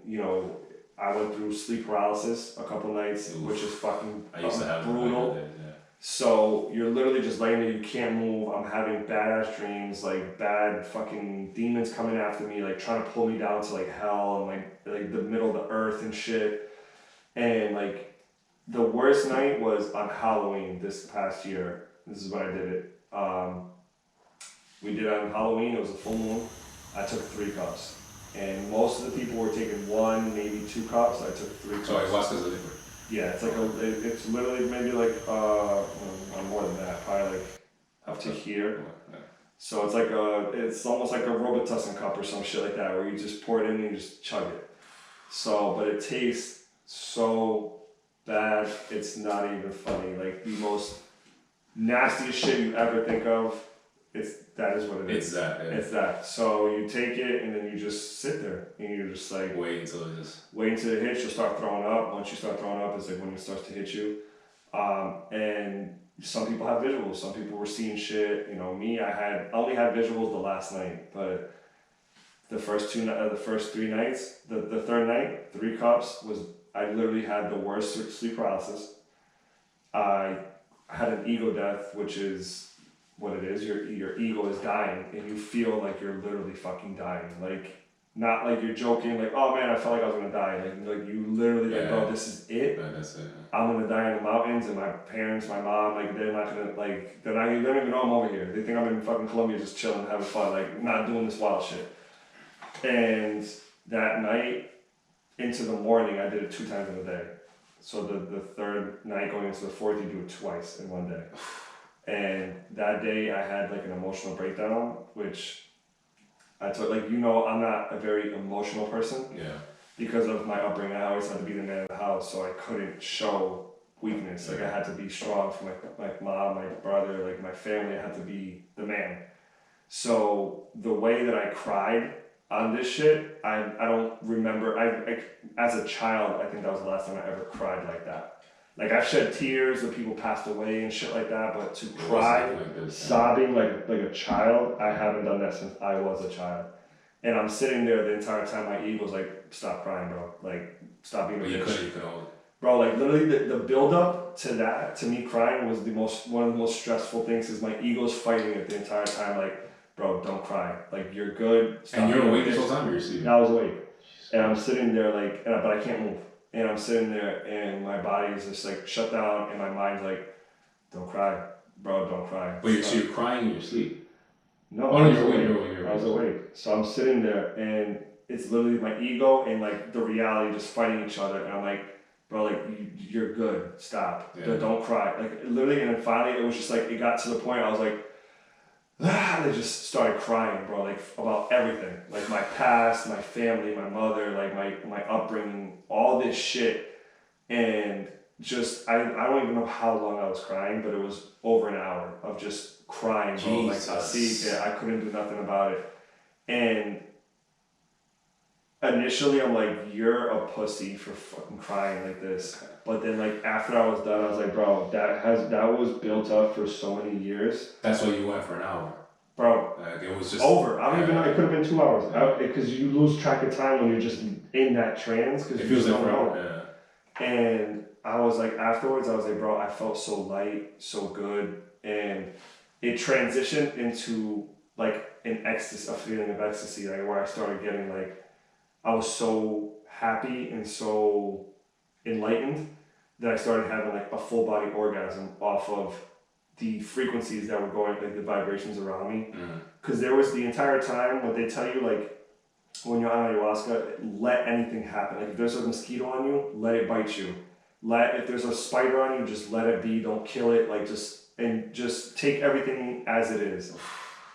I went through sleep paralysis a couple nights, which is fucking I used to have brutal. Yeah. So you're literally just laying there, you can't move. I'm having badass dreams, like bad fucking demons coming after me, like trying to pull me down to like hell and like the middle of the earth and shit. And like the worst night was on Halloween this past year. This is when I did it. We did it on Halloween, it was a full moon. I took 3 cups. And most of the people were taking 1, maybe 2 cups. I took 3 cups. So ayahuasca is a liquid. Yeah, it's like it's literally maybe like more than that, probably like up to here. Yeah. So it's like it's almost like a Robitussin cup or some shit like that, where you just pour it in and you just chug it. So, but it tastes so bad, it's not even funny. Like the most nastiest shit you ever think of. That is what it is. It's that. Yeah. It's that. So you take it and then you just sit there and you're just like wait until it hits. Wait until it hits. You'll start throwing up. Once you start throwing up, it's like when it starts to hit you. And some people have visuals. Some people were seeing shit. You know, me, I only had visuals the last night, but the first 3 nights, the third night, 3 cups I literally had the worst sleep paralysis. I had an ego death, which is what it is. Your ego is dying, and you feel like you're literally fucking dying. Like, not like you're joking, like, oh man, I felt like I was gonna die. Like you literally, like, bro, this is it. That's it. I'm gonna die in the mountains, and my parents, my mom, like, they're not gonna, like, they don't even know I'm over here. They think I'm in fucking Colombia just chilling, having fun, like, not doing this wild shit. And that night into the morning, I did it 2 times in a day. So the third night going into the fourth, you do it twice in one day. And that day I had like an emotional breakdown, which I took, like, you know, I'm not a very emotional person. Yeah. Because of my upbringing, I always had to be the man of the house, so I couldn't show weakness. Like, I had to be strong for my mom, my brother, like my family. I had to be the man. So the way that I cried on this shit, I don't remember. I as a child, I think that was the last time I ever cried like that. Like, I've shed tears when people passed away and shit like that, but to cry, sobbing like a child, I haven't done that since I was a child. And I'm sitting there the entire time, my ego's like, stop crying, bro. Like, stop being a bitch. You could hold it. Bro, like, literally the build up to that, to me crying, was one of the most stressful things, is my ego's fighting it the entire time. Like, bro, don't cry. Like, you're good. Stop. And you're awake this whole time, or you're sleeping? I was awake. And I'm sitting there, like, but I can't move. And I'm sitting there, and my body is just, like, shut down, and my mind's like, don't cry. Bro, don't cry. But so you're crying in your sleep? No, I was awake. So I'm sitting there, and it's literally my ego and, like, the reality just fighting each other. And I'm like, bro, like, you're good. Stop. Yeah. Don't cry. Like, literally, and then finally, it was just, like, it got to the point I was like, I just started crying, bro, like, about everything. Like, my past, my family, my mother, like, my upbringing, all this shit. And just, I don't even know how long I was crying, but it was over an hour of just crying, bro. Like, I couldn't do nothing about it. And initially, I'm like, you're a pussy for fucking crying like this. But then, like, after I was done, I was like, bro, that was built up for so many years. That's why you went for an hour. Bro, like, it was just over. I don't even know. It could have been 2 hours. Because you lose track of time when you're just in that trance. Because it feels like forever. Yeah. And I was like, afterwards, I was like, bro, I felt so light, so good. And it transitioned into, like, an ecstasy, a feeling of ecstasy, like, where I started getting, like, I was so happy and so enlightened that I started having, like, a full body orgasm off of the frequencies that were going, like, the vibrations around me. Because there was the entire time what they tell you, like, when you're on ayahuasca, let anything happen. Like, if there's a mosquito on you, let it bite you. If there's a spider on you, just let it be. Don't kill it. Like, just take everything as it is.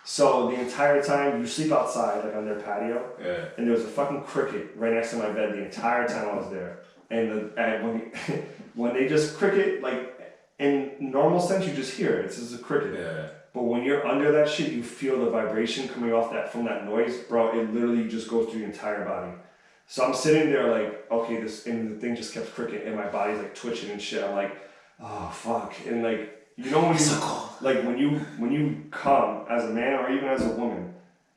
So the entire time, you sleep outside, like, on their patio, and there was a fucking cricket right next to my bed the entire time I was there. And when they just cricket, like, in normal sense, you just hear it. It's just a cricket. Yeah. But when you're under that shit, you feel the vibration coming off from that noise, bro. It literally just goes through your entire body. So I'm sitting there like, okay, and the thing just kept cricket, and my body's like twitching and shit. I'm like, oh fuck, and like, you know, when you come as a man or even as a woman,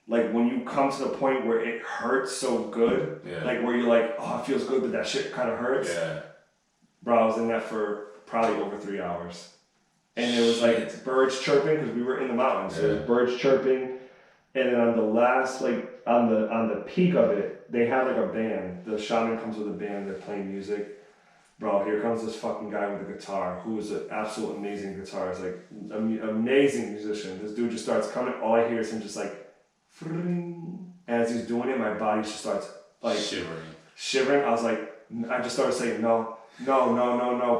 like, when you come to the point where it hurts so good, like, where you're like, oh, it feels good, but that shit kind of hurts. Yeah. Bro, I was in that for probably over 3 hours. And it was like birds chirping, because we were in the mountains. So it was birds chirping. And then on the last, like, on the peak of it, they had, like, a band. The shaman comes with a band, they're playing music. Bro, here comes this fucking guy with a guitar, who is an absolute amazing guitarist, like, amazing musician. This dude just starts coming, all I hear is him just like, and as he's doing it, my body just starts, like, shivering. I was like, I just started saying, no,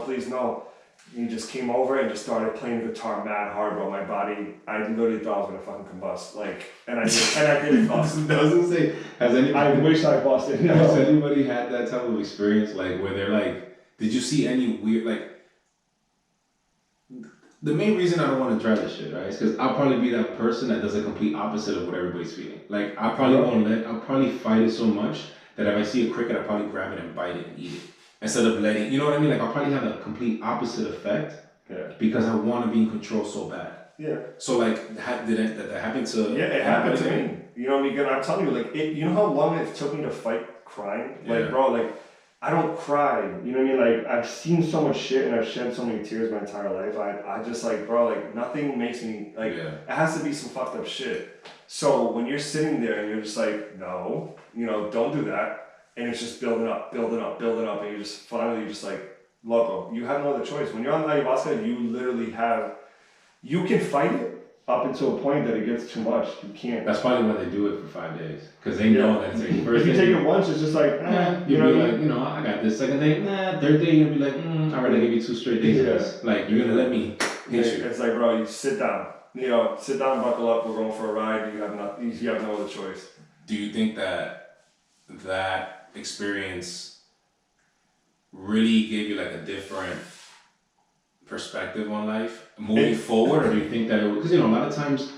please, no. And he just came over and just started playing guitar mad hard, bro. My body, I literally thought I was gonna fucking combust. Like, and I didn't bust. I was gonna say, I wish I busted. Has anybody had that type of experience, like, where they're like, did you see any weird, like, the main reason I don't want to try this shit, right, is because I'll probably be that person that does the complete opposite of what everybody's feeling. Like, I'll probably fight it so much that if I see a cricket, I'll probably grab it and bite it and eat it. instead of letting, you know what I mean? Like I'll probably have a complete opposite effect because I want to be in control so bad. Yeah. So like, did that happen to? Yeah, it happened to me. You know what I mean? I'm telling you, like, you know how long it took me to fight crying? Like, bro, like, I don't cry. You know what I mean? Like, I've seen so much shit and I've shed so many tears my entire life. I just like, bro, like, nothing makes me, like, it has to be some fucked up shit. So when you're sitting there and you're just like, no, you know, don't do that. And it's just building up. And you're just finally just like, loco, you have no other choice. When you're on ayahuasca, you literally you can fight it up until a point that it gets too much. You can't. That's probably why they do it for 5 days. Because they know that it's like, if you take it once, it's just like, you'll be like, you know, I got this. Second day, third day, you'll be like, I'd rather give you 2 straight days of this. Like, you're going to let me hit you. It's like, bro, you sit down. You know, sit down, buckle up, we're going for a ride. You have no other choice. Do you think that experience really gave you like a different perspective on life moving forward, or do you think that it was, because you know a lot of times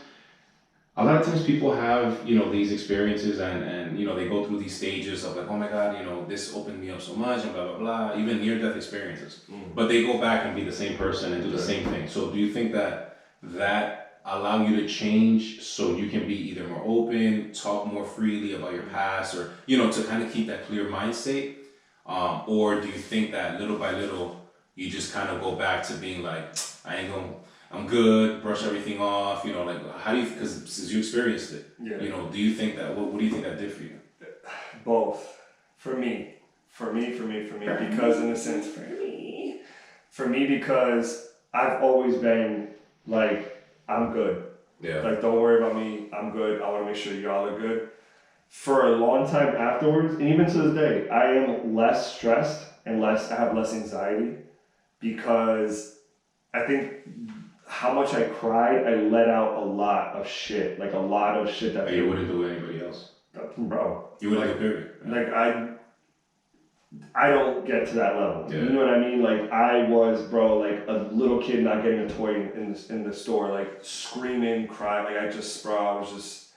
people have, you know, these experiences and you know they go through these stages of like, oh my god, you know, this opened me up so much and blah blah blah, even near-death experiences, but they go back and be the same person and do the same thing. So do you think that allow you to change so you can be either more open, talk more freely about your past, or you know, to kind of keep that clear mind state, or do you think that little by little you just kind of go back to being like, I'm good, brush everything off, you know, like, how do you, because since you experienced it, you know, do you think that, what do you think that did for you? Both. For me, because in a sense, for me, because I've always been like, I'm good. Yeah. Like, don't worry about me, I'm good, I want to make sure y'all are good. For a long time afterwards, and even to this day, I am less stressed and I have less anxiety. Because I think how much I cried, I let out a lot of shit. Like a lot of shit that you wouldn't do anybody else. Bro. You wouldn't, like, period. Like I don't get to that level. Yeah. You know what I mean? Like I was, bro, like a little kid not getting a toy in the store, like screaming, crying. Like I was just.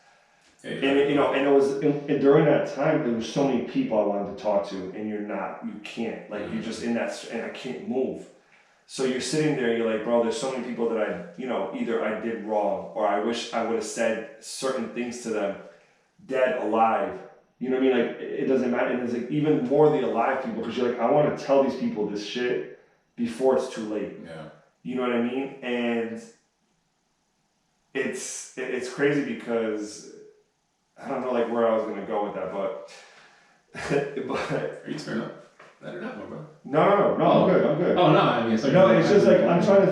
And you know, and it was and during that time there was so many people I wanted to talk to, and you can't, like you're just in that, and I can't move. So you're sitting there, and you're like, bro, there's so many people that either I did wrong, or I wish I would have said certain things to them, dead, alive. You know what I mean? Like it doesn't matter, and it's like even more the alive people, because you're like, I want to tell these people this shit before it's too late. Yeah. You know what I mean? And it's crazy because. I don't know like where I was gonna go with that, but are you turned up? Let it happen, bro. No, I'm good. Oh no, I mean, no, it's just like I'm trying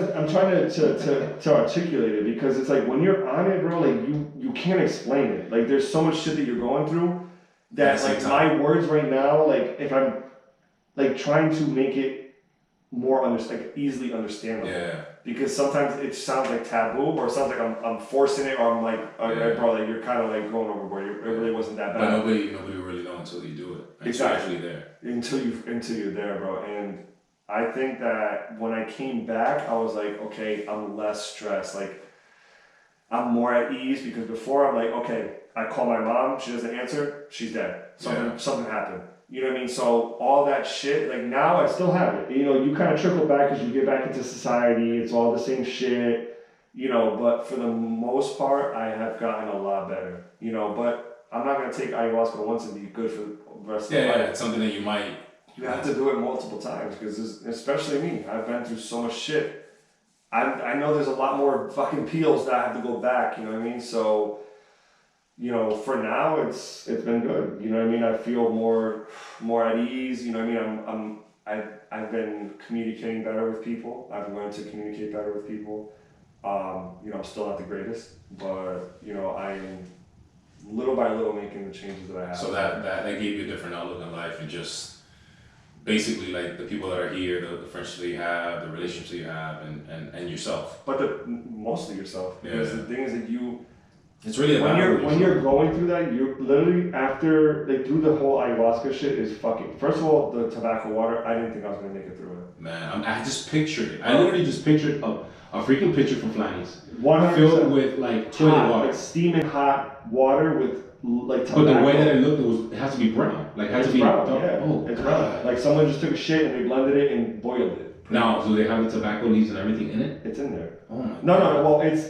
to articulate it, because it's like when you're on it, bro, like you can't explain it. Like there's so much shit that you're going through that like my words right now, like if I'm like trying to make it more easily understandable. Yeah. Because sometimes it sounds like taboo, or it sounds like I'm forcing it, or I'm like, bro, like you're kind of like going overboard. It really wasn't that bad. But nobody really know until you do it. Exactly. You're there. Until you're there, bro. And I think that when I came back, I was like, okay, I'm less stressed. Like I'm more at ease, because before I'm like, okay, I call my mom, she doesn't answer, she's dead. Something happened. You know what I mean? So all that shit, like now I still have it. You know, you kind of trickle back as you get back into society. It's all the same shit, you know, but for the most part, I have gotten a lot better, you know, but I'm not going to take ayahuasca once and be good for the rest of my life. Yeah, it's something that you have to do it multiple times, because especially me, I've been through so much shit. I know there's a lot more fucking peels that I have to go back, you know what I mean? So, you know, for now it's been good. You know what I mean? I feel more at ease. You know what I mean? I've been communicating better with people. I've learned to communicate better with people. You know, I'm still not the greatest, but you know, I'm little by little making the changes that I have. So that gave you a different outlook on life, and just basically like the people that are here, the friendships that you have, the relationships that you have, and yourself. But mostly yourself. Because the thing is that it's really when you're going through that, you're literally after like through the whole ayahuasca shit is fucking. First of all, the tobacco water, I didn't think I was gonna make it through it. Man, I just pictured it. I literally just pictured a freaking picture from Flanny's 100% filled with like toilet water, like steaming hot water with like tobacco. But the way that it looked, it has to be brown. Like it it to It's be brown, dark? yeah. Oh, it's God. brown. Like someone just took a shit and they blended it and boiled it. Now, do they have the tobacco leaves and everything in it? It's in there. Oh my No, God. no, well, it's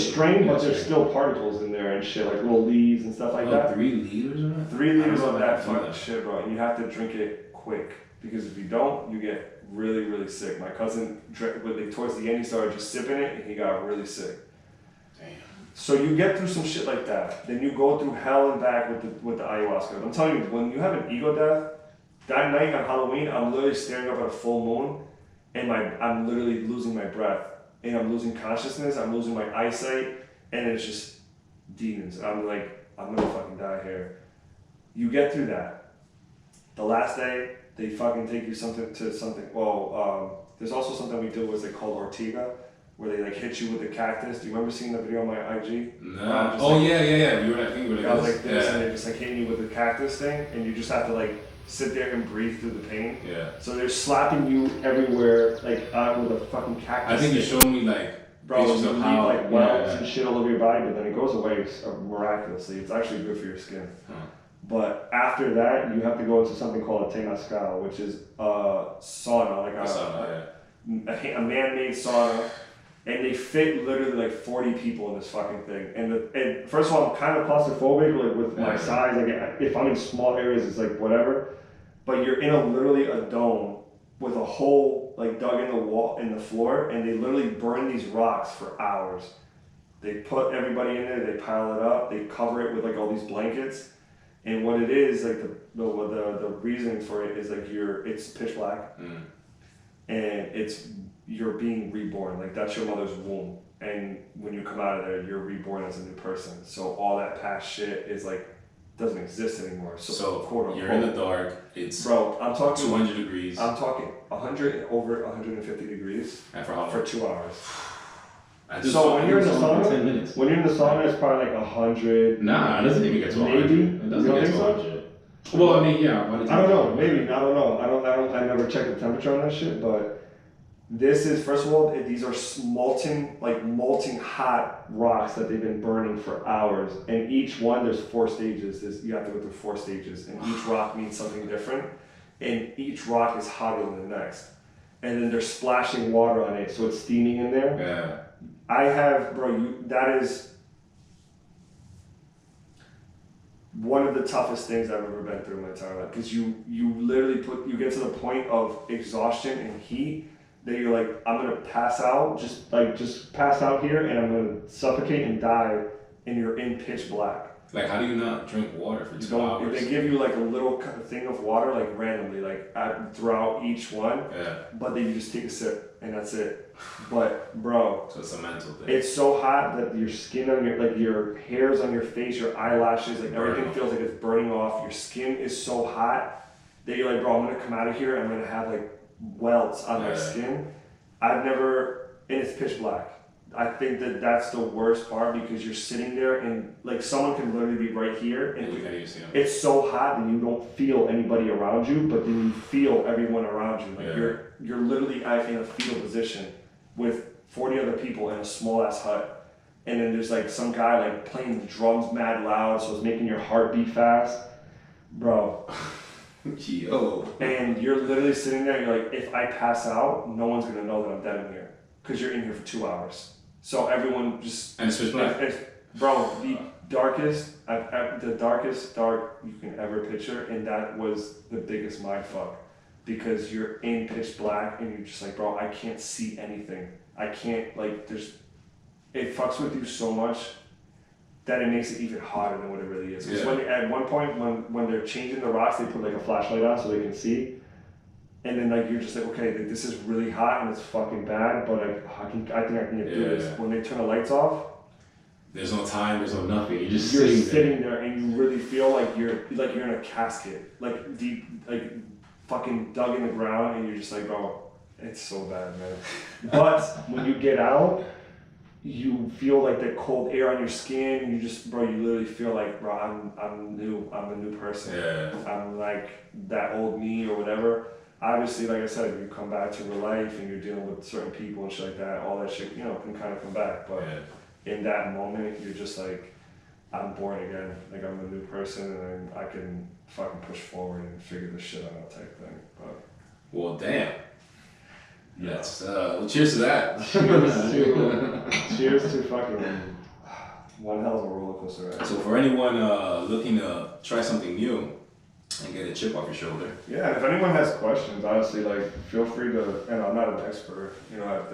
strained, but there's still particles in there and shit, like little leaves and stuff like that. 3 liters or that? 3 liters of that fucking that. shit, bro. And you have to drink it quick because if you don't, you get really, really sick. My cousin, towards the end, he started just sipping it and he got really sick. Damn. So you get through some shit like that. Then you go through hell and back with the ayahuasca. I'm telling you, when you have an ego death, that night on Halloween, I'm literally staring up at a full moon, and I'm literally losing my breath, and I'm losing consciousness, I'm losing my eyesight, and it's just demons. I'm like, I'm gonna fucking die here. You get through that. The last day, they fucking take you to something. Well, there's also something we do was they called Ortega, where they like hit you with the cactus. Do you remember seeing the video on my IG? No. Oh yeah. You were, I think you were I was like this, yeah. and they just like hitting you with the cactus thing, and you just have to like sit there and breathe through the pain. Yeah. So they're slapping you everywhere, like with a fucking cactus. I think you showed me like bro, you pictures of leave how like welts and shit all over your body, but then it goes away miraculously. It's actually good for your skin. Huh. But after that, you have to go into something called a temazcal, which is a sauna, like a man-made sauna. And they fit literally like 40 people in this fucking thing. And first of all, I'm kind of claustrophobic, like with my size. Like if I'm in small areas, it's like whatever. But you're in literally a dome with a hole like dug in the wall, in the floor, and they literally burn these rocks for hours. They put everybody in there, they pile it up, they cover it with like all these blankets. And what it is, like the reasoning for it is like it's pitch black, and you're being reborn. Like that's your mother's womb, and when you come out of there, you're reborn as a new person. So all that past shit is like doesn't exist anymore. So quote unquote, you're in the dark. It's I'm talking 200 degrees. I'm talking 100 over 150 degrees And for 2 hours. So when you're in the sauna, 10 minutes. when you're in the sauna, it's probably like 100. Nah, it doesn't even get to 100. Maybe. It doesn't You get don't to think 100. Well, I mean, yeah. I don't know. Maybe. I don't know. I never checked the temperature on that shit, but this is, first of all, these are molten hot rocks that they've been burning for hours, and each one, there's 4 stages. You have to go through 4 stages, and each rock means something different, and each rock is hotter than the next, and then they're splashing water on it, so it's steaming in there. Yeah. I have, that is one of the toughest things I've ever been through in my entire life, because you literally you get to the point of exhaustion and heat that you're like, I'm gonna pass out, just pass out here, and I'm gonna suffocate and die, and you're in pitch black. Like, how do you not drink water for 2 hours? They give you like a little thing of water, like randomly, like throughout each one. Yeah. But then you just take a sip, and that's it. But bro, So it's a mental thing. it's so hot that your skin on your hairs on your face, your eyelashes, like everything feels like it's burning off. Your skin is so hot that you're like, bro, I'm gonna come out of here, and I'm gonna have like welts on my skin. And it's pitch black. I think that's the worst part, because you're sitting there and like someone can literally be right here, and you can't even see them. It's so hot that you don't feel anybody around you, but then you feel everyone around you. Like you're literally in a fetal position with 40 other people in a small ass hut, and then there's like some guy like playing the drums mad loud, so it's making your heart beat fast, bro. Yo. And you're literally sitting there, you're like, if I pass out, no one's gonna know that I'm dead in here, because you're in here for 2 hours. So everyone just... And it's pitch black. Bro, the darkest dark you can ever picture, and that was the biggest mindfuck, because you're in pitch black, and you're just like, bro, I can't see anything. I can't, like, it fucks with you so much that it makes it even hotter than what it really is. Because at one point, when they're changing the rocks, they put like a flashlight on so they can see. And then like you're just like, okay, like, this is really hot and it's fucking bad, but I think I can get through this. When they turn the lights off, there's no time, there's no nothing. You're just sitting there, and you really feel like you're in a casket, like deep, like fucking dug in the ground, and you're just like, bro, it's so bad, man. But when you get out, you feel like that cold air on your skin, and you literally feel like, bro, I'm new. I'm a new person. Yeah. I'm like that old me or whatever. Obviously, like I said, if you come back to real life and you're dealing with certain people and shit like that, all that shit, can kind of come back. But in that moment, you're just like, I'm born again. Like I'm a new person, and I can fucking push forward and figure this shit out type thing. But Well, damn. That's well, cheers to that. cheers to fucking one hell of a roller coaster ride. So for anyone looking to try something new and get a chip off your shoulder. Yeah, and if anyone has questions, honestly, like feel free to. And I'm not an expert, you know, I've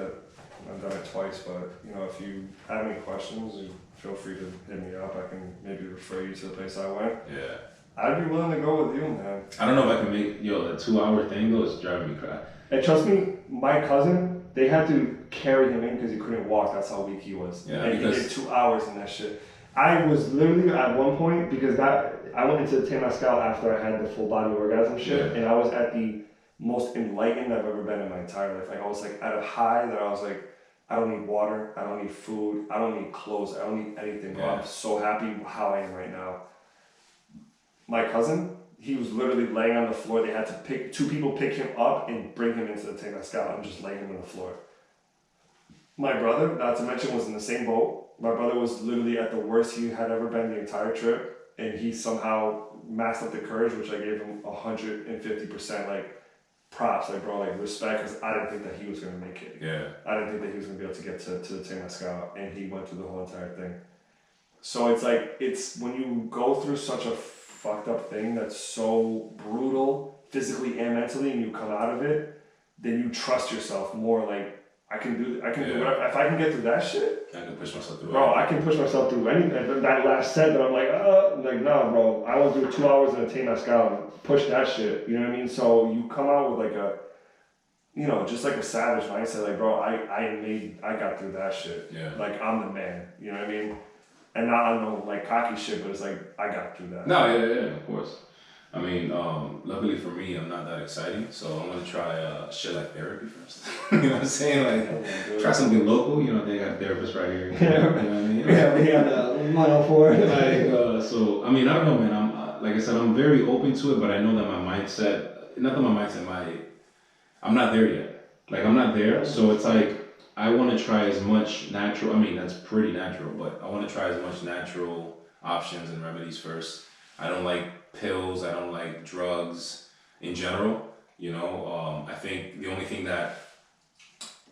done it twice, but you know, if you have any questions, you feel free to hit me up. I can maybe refer you to the place I went. Yeah. I'd be willing to go with you, man. I don't know if I can make the 2-hour thing though. It's driving me crazy. And trust me, my cousin, they had to carry him in because he couldn't walk. That's how weak he was. Yeah, and because he did 2 hours in that shit. I was literally at one point because I went into the Temazcal after I had the full body orgasm shit, and I was at the most enlightened I've ever been in my entire life. Like I was like at a high that I was like, I don't need water, I don't need food, I don't need clothes, I don't need anything. Bro. I'm so happy how I am right now. My cousin, he was literally laying on the floor. They had to pick 2 people pick him up and bring him into the Temazcal and just lay him on the floor. My brother, not to mention, was in the same boat. My brother was literally at the worst he had ever been the entire trip, and he somehow masked up the courage, which I gave him 150% like props, like bro, like respect, because I didn't think that he was gonna make it. Yeah. I didn't think that he was gonna be able to get to the Temazcal, and he went through the whole entire thing. So it's like it's when you go through such a fucked up thing that's so brutal, physically and mentally, and you come out of it, then you trust yourself more. Like I can do whatever. If I can get through that shit, I can push myself through. Bro, I can push myself through anything. That last set that I'm like, nah, bro. I will do 2 hours in a Temazcal, push that shit. You know what I mean? So you come out with like a, you know, just like a savage mindset. Like, bro, I got through that shit. Yeah. Like I'm the man. You know what I mean? And not on no like cocky shit, but it's like I got through that. No, yeah, of course. I mean, luckily for me, I'm not that exciting, so I'm gonna try shit like therapy first. You know what I'm saying? Like, try something local. You know, they got therapists right here. You know what I mean? Yeah, we got 104. So I mean, I don't know, man. I'm like I said, I'm very open to it, but I know that my mindset, not that my mindset, I'm not there yet. Like I'm not there, so it's like I want to try as much natural. I mean, that's pretty natural, but I want to try as much natural options and remedies first. I don't like pills. I don't like drugs in general. You know, I think the only thing that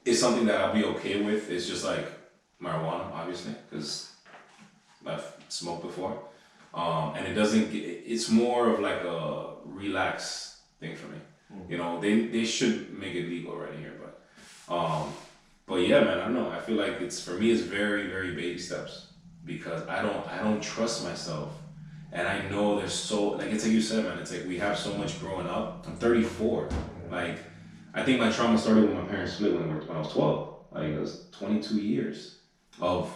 is something that I'll be okay with is just like marijuana, obviously, because I've smoked before. And it doesn't get, it's more of like a relax thing for me. You know, they should make it legal right here, but yeah, man, I don't know. I feel like for me, it's very, very baby steps because I don't trust myself. And I know there's so, like, it's like you said, man, it's like we have so much growing up. I'm 34. Like, I think my trauma started when my parents split when I was 12. Like, it was 22 years of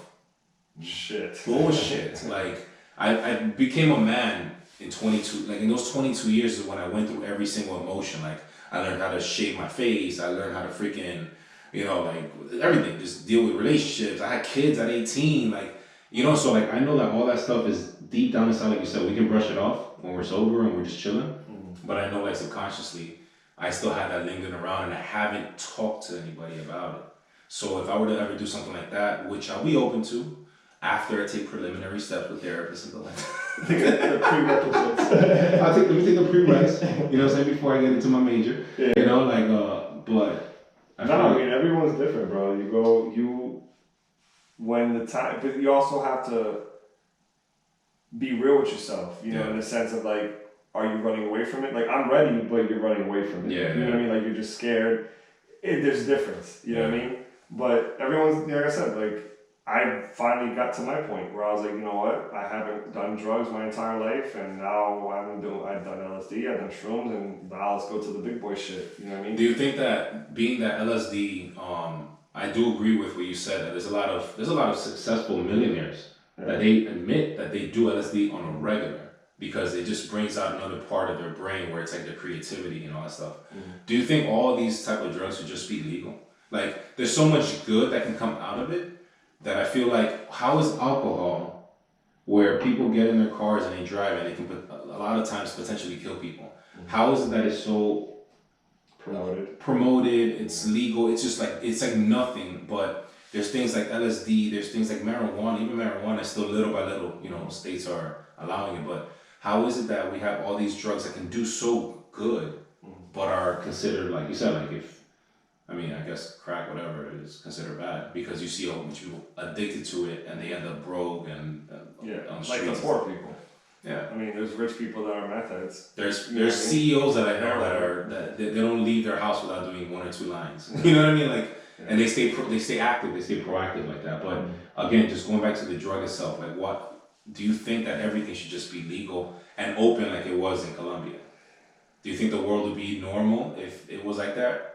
shit. Bullshit. Like, I became a man in 22. Like, in those 22 years is when I went through every single emotion. Like, I learned how to shave my face. I learned how to freaking, you know, like, everything. Just deal with relationships. I had kids at 18. Like, you know, so, like, I know that all that stuff is deep down inside, like you said, we can brush it off when we're sober and we're just chilling. But I know, like, subconsciously, I still have that lingering around and I haven't talked to anybody about it. So if I were to ever do something like that, which I'll be open to after I take preliminary steps with therapists and the like. The prerequisites. Let me take the prereqs, you know what I'm saying, before I get into my major. Yeah. You know, like, but I mean, everyone's different, bro. When the time, but you also have to be real with yourself, you know, in the sense of like, are you running away from it? Like, I'm ready, but you're running away from it. Yeah, you know what I mean? Like, you're just scared. There's a difference, you know what I mean? But everyone's, like I said, like, I finally got to my point where I was like, you know what? I haven't done drugs my entire life, and now I've done LSD, I've done shrooms, and now let's go to the big boy shit. You know what I mean? Do you think that being that LSD, I do agree with what you said that there's a lot of successful millionaires that they admit that they do LSD on a regular because it just brings out another part of their brain where it's like their creativity and all that stuff. Do you think all of these type of drugs should just be legal? Like, there's so much good that can come out of it that I feel like, how is alcohol, where people get in their cars and they drive and they can a lot of times potentially kill people, how is it that it's so promoted, it's legal, it's just like, it's like nothing, but there's things like LSD, there's things like marijuana. Even marijuana is still little by little, states are allowing it. But how is it that we have all these drugs that can do so good, but are considered, like you said, like I guess crack, whatever, is considered bad because you see how much people addicted to it and they end up broke and on the like the streets. poor people. Yeah. I mean, there's rich people that are meth heads. There's CEOs that I know that they don't leave their house without doing 1 or 2 lines. You know what I mean? Like, and they stay active, they stay proactive like that. But again, just going back to the drug itself, like, what do you think that everything should just be legal and open like it was in Colombia? Do you think the world would be normal if it was like that?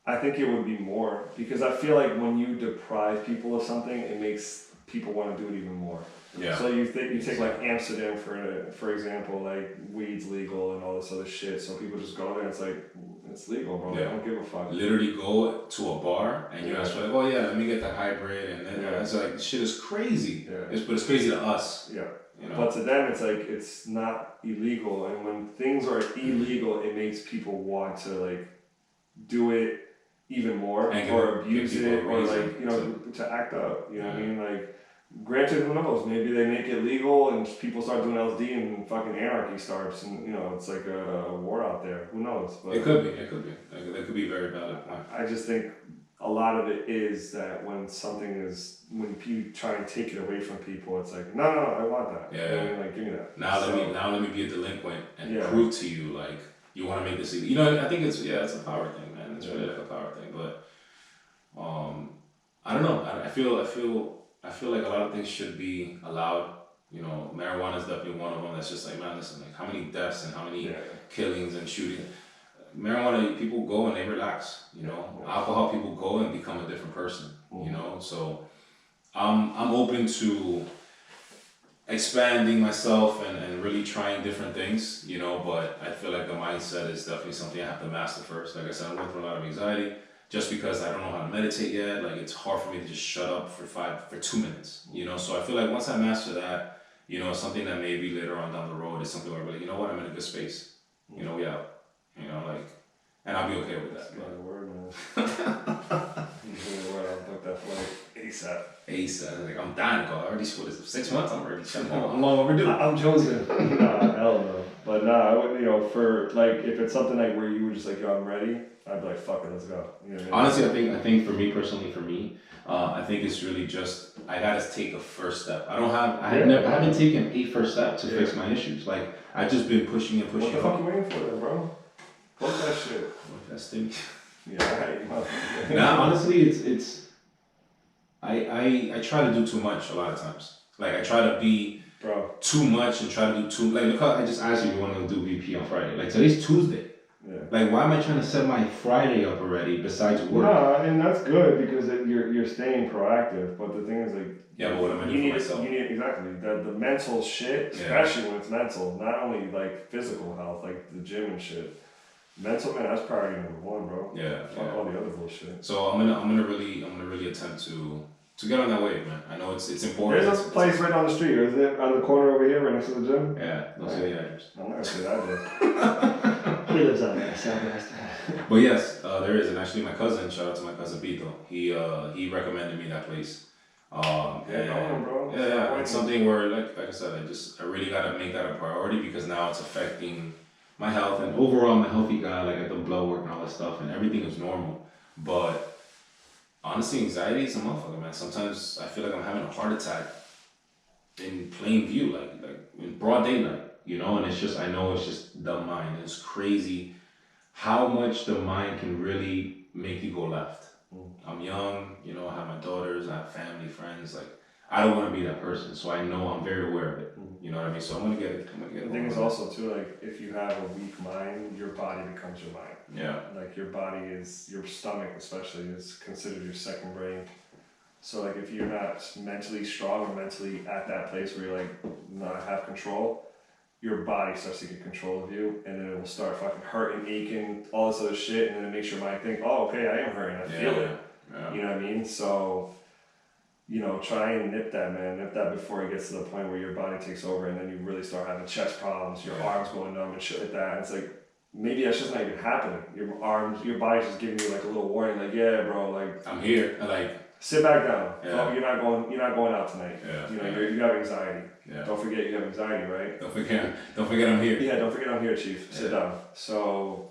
I think it would be more because I feel like when you deprive people of something, it makes people want to do it even more. Yeah. So you take like Amsterdam for example, like weed's legal and all this other shit. So people just go there and it's like it's legal, bro. Yeah. I don't give a fuck. Literally go to a bar and you ask for like, oh yeah, let me get the hybrid, and then it's like this shit is crazy. Yeah. But it's crazy to us. Yeah. You know? But to them, it's like it's not illegal, and when things are illegal, it makes people want to like do it even more And or abuse give people it a or reason like to act up. You know what I mean? Like, granted, who knows? Maybe they make it legal and people start doing LSD and fucking anarchy starts, and it's like a war out there. Who knows? But It could be. Like, that could be very valid. I just think a lot of it is that when you try and take it away from people, it's like, no, I want that. Yeah. You know what I mean? Like, give me that. Now let me be a delinquent and Yeah. prove to you like you want to make this illegal. I think it's a power thing, man. It's really like a power thing. But I don't know. I feel like a lot of things should be allowed. Marijuana is definitely one of them. That's just like, man, listen, like how many deaths and how many killings and shootings. Marijuana, people go and they relax. Alcohol, people go and become a different person. So I'm open to expanding myself and really trying different things. But I feel like the mindset is definitely something I have to master first. Like I said, I'm going through a lot of anxiety just because I don't know how to meditate yet. Like it's hard for me to just shut up for 2 minutes. So I feel like once I master that, something that maybe later on down the road is something where I'm like, you know what, I'm in a good space. We out. And I'll be okay with that. That's the word, man. I'll book that flight ASAP. ASAP. Like, I'm dying to go. I already, 6 months? I'm already I'm long overdue. I'm chosen. Nah, hell no. But nah, I would, for, like, if it's something like where you were just like, yo, I'm ready, I'd be like, fuck it, let's go. You know what I mean? Honestly, I think for me, I think it's really just, I gotta take a first step. I haven't taken a first step to fix my issues. Like, I've just been pushing. What the fuck you waiting for then, bro? Fuck that shit. That's thing. Yeah, right. Nah, honestly, it's I try to do too much a lot of times. Like I try to be too much and try to do too. Like look how I just asked you if you want to do VP on Friday. Like today's Tuesday. Yeah. Like why am I trying to set my Friday up already besides work? No, and that's good because you're staying proactive. But the thing is like. Yeah, but what am I doing for myself? You need exactly the mental shit, especially when it's mental. Not only like physical health, like the gym and shit. Mental, man, that's priority number one, bro. Yeah. Fuck all the other bullshit. So I'm gonna really attempt to get on that wave, man. I know it's important. There's a place right down the street, or is it on the corner over here, right next to the gym? Yeah, don't say the address. I'm not gonna say the address. He lives on there, Southwest. But yes, there is, and actually my cousin, shout out to my cousin Pito, he recommended me that place. Bro. Yeah, it's something where like I said, I really gotta make that a priority because now it's affecting my health, and overall I'm a healthy guy. Like I do blood work and all that stuff, and everything is normal. But honestly, anxiety is a motherfucker, man. Sometimes I feel like I'm having a heart attack in plain view, like in broad daylight, And it's just, I know it's just the mind. It's crazy how much the mind can really make you go left. I'm young, I have my daughters, I have family, friends. Like I don't want to be that person, so I know I'm very aware of it. You know what I mean? So I'm gonna get it. The thing is also too, like if you have a weak mind, your body becomes your mind. Yeah. Like your body is, your stomach especially is considered your second brain. So like if you're not mentally strong or mentally at that place where you're like not have control, your body starts to get control of you, and then it will start fucking hurting, aching, all this other shit, and then it makes your mind think, oh, okay, I am hurting, I feel it. Yeah. You know what I mean? So, try and nip that before it gets to the point where your body takes over, and then you really start having chest problems, your arms going numb and shit like that. And it's like, maybe that's just not even happening. Your body's just giving you like a little warning, like, yeah, bro, like I'm here. Like Sit back down. Yeah. Oh, you're not going out tonight. Yeah. You know, you have anxiety. Yeah. Don't forget you have anxiety, right? Don't forget I'm here. Yeah, don't forget I'm here, Chief. Sit down. So,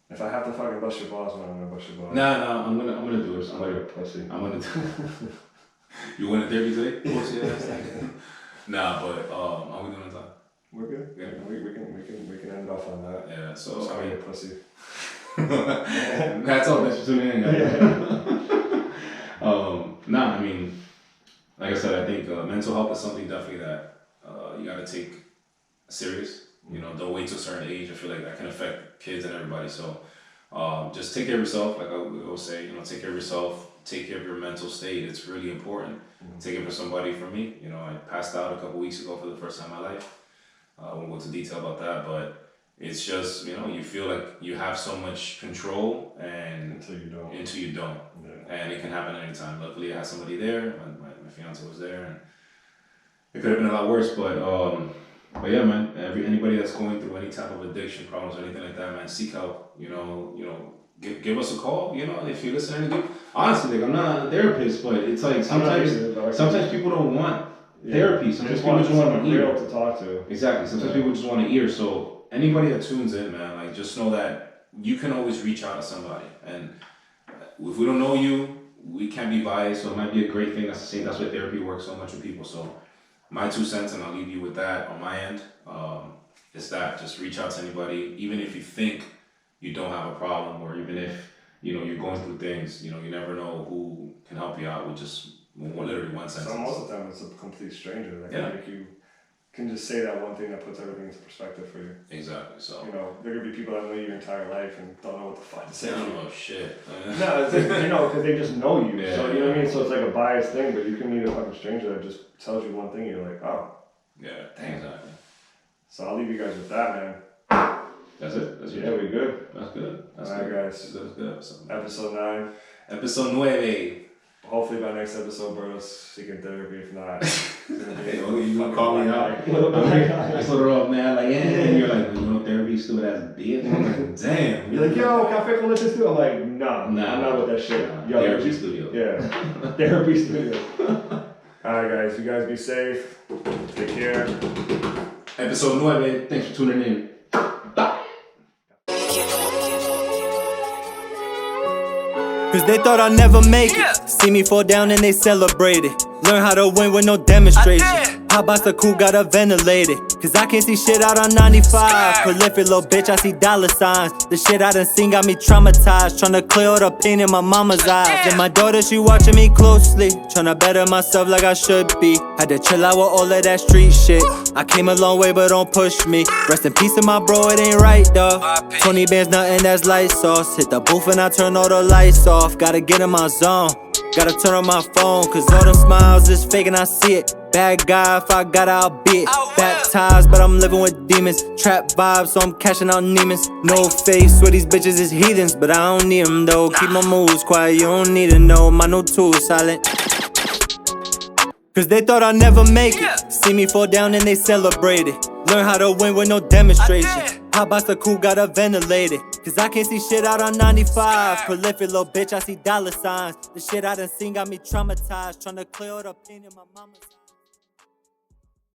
if I have to fucking bust your balls, man, I'm gonna bust your balls. Nah, I'm gonna do it. I'm like a pussy. I'm gonna do You went to therapy today? Pussy ass nigga. Nah, but are we doing time? We're good. Yeah. We can end off on that. Yeah, so Sorry, pussy. that's all. Thanks for tuning in, guys. Nah, I mean, like I said, I think mental health is something definitely that you gotta take serious. You know, don't wait till a certain age. I feel like that can affect kids and everybody. So just take care of yourself. Like I always say, you know, take care of yourself. Take care of your mental state. It's really important. Take it for somebody. For me, you know, I passed out a couple weeks ago for the first time in my life. I won't go into detail about that, but it's just, you know, you feel like you have so much control and Until you don't. Yeah. And it can happen anytime. Luckily, I had somebody there. My fiance was there, and it could have been a lot worse. But yeah, man. Anybody that's going through any type of addiction problems or anything like that, man, seek help. You know, give us a call. You know, if you're listening. Honestly, like, I'm not a therapist, but it's like sometimes people don't want therapy. Sometimes people just want an ear to talk to. Exactly. Sometimes people just want an ear. So anybody that tunes in, man, like just know that you can always reach out to somebody. And if we don't know you, we can't be biased. So it might be a great thing. That's why therapy works so much with people. So my 2 cents, and I'll leave you with that on my end. Is that just reach out to anybody, even if you think you don't have a problem, or even if you know you're going through things. You know, you never know who can help you out with just literally one sentence. So most of the time, it's a complete stranger that Yeah. can make you can just say that one thing that puts everything into perspective for you. Exactly. So You know, there could be people that know you your entire life and don't know what the fuck to say. oh shit. No, it's like, you know, because they just know you. Yeah. So you know what I mean. So it's like a biased thing, but you can meet a fucking stranger that just tells you one thing, and you're like, oh. Yeah. Exactly. So I'll leave you guys with that, man. That's it. That's Yeah, we good. That's good. That's All right, good. guys. That's good. Episode 9. Episode 9. Hopefully by next episode, Berto's seeking therapy. If not, Hey, you gonna call me out? Yeah. I sort her up, man. Like, yeah. And you're like, you know, therapy, stupid ass bitch. I'm like, damn. You're like, yo, cafe con leche too. I'm like, nah, I'm not with that shit. Yo, Therapy studio. Yeah, therapy studio. All right, guys. You guys be safe. Take care. Episode 9. Thanks for tuning in. Bye. Cause they thought I'd never make it. See me fall down and they celebrated. Learn how to win with no demonstration. Pop box the coupe got a ventilated. Cause I can't see shit out on 95. Prolific little bitch, I see dollar signs. The shit I done seen got me traumatized. Tryna clear all the pain in my mama's eyes. And my daughter, she watching me closely. Tryna better myself like I should be. Had to chill out with all of that street shit. I came a long way, but don't push me. Rest in peace to my bro, it ain't right, dawg. 20 bands, nothing that's light sauce. Hit the booth and I turn all the lights off. Gotta get in my zone. Gotta turn on my phone, cause all them smiles is fake and I see it. Bad guy, if I got it, I'll be it. Baptized, but I'm living with demons. Trap vibes, so I'm cashing out Neiman's. No face, swear these bitches is heathens, but I don't need them though. Keep my moves quiet, you don't need to know. My new tools silent. Cause they thought I'd never make it. See me fall down and they celebrated. Learn how to win with no demonstration. Pop box the coupe got a ventilated. Cause I can't see shit out on 95. Prolific little bitch, I see dollar signs. The shit I done seen got me traumatized. Tryna clear all the pain in my mama's eyes.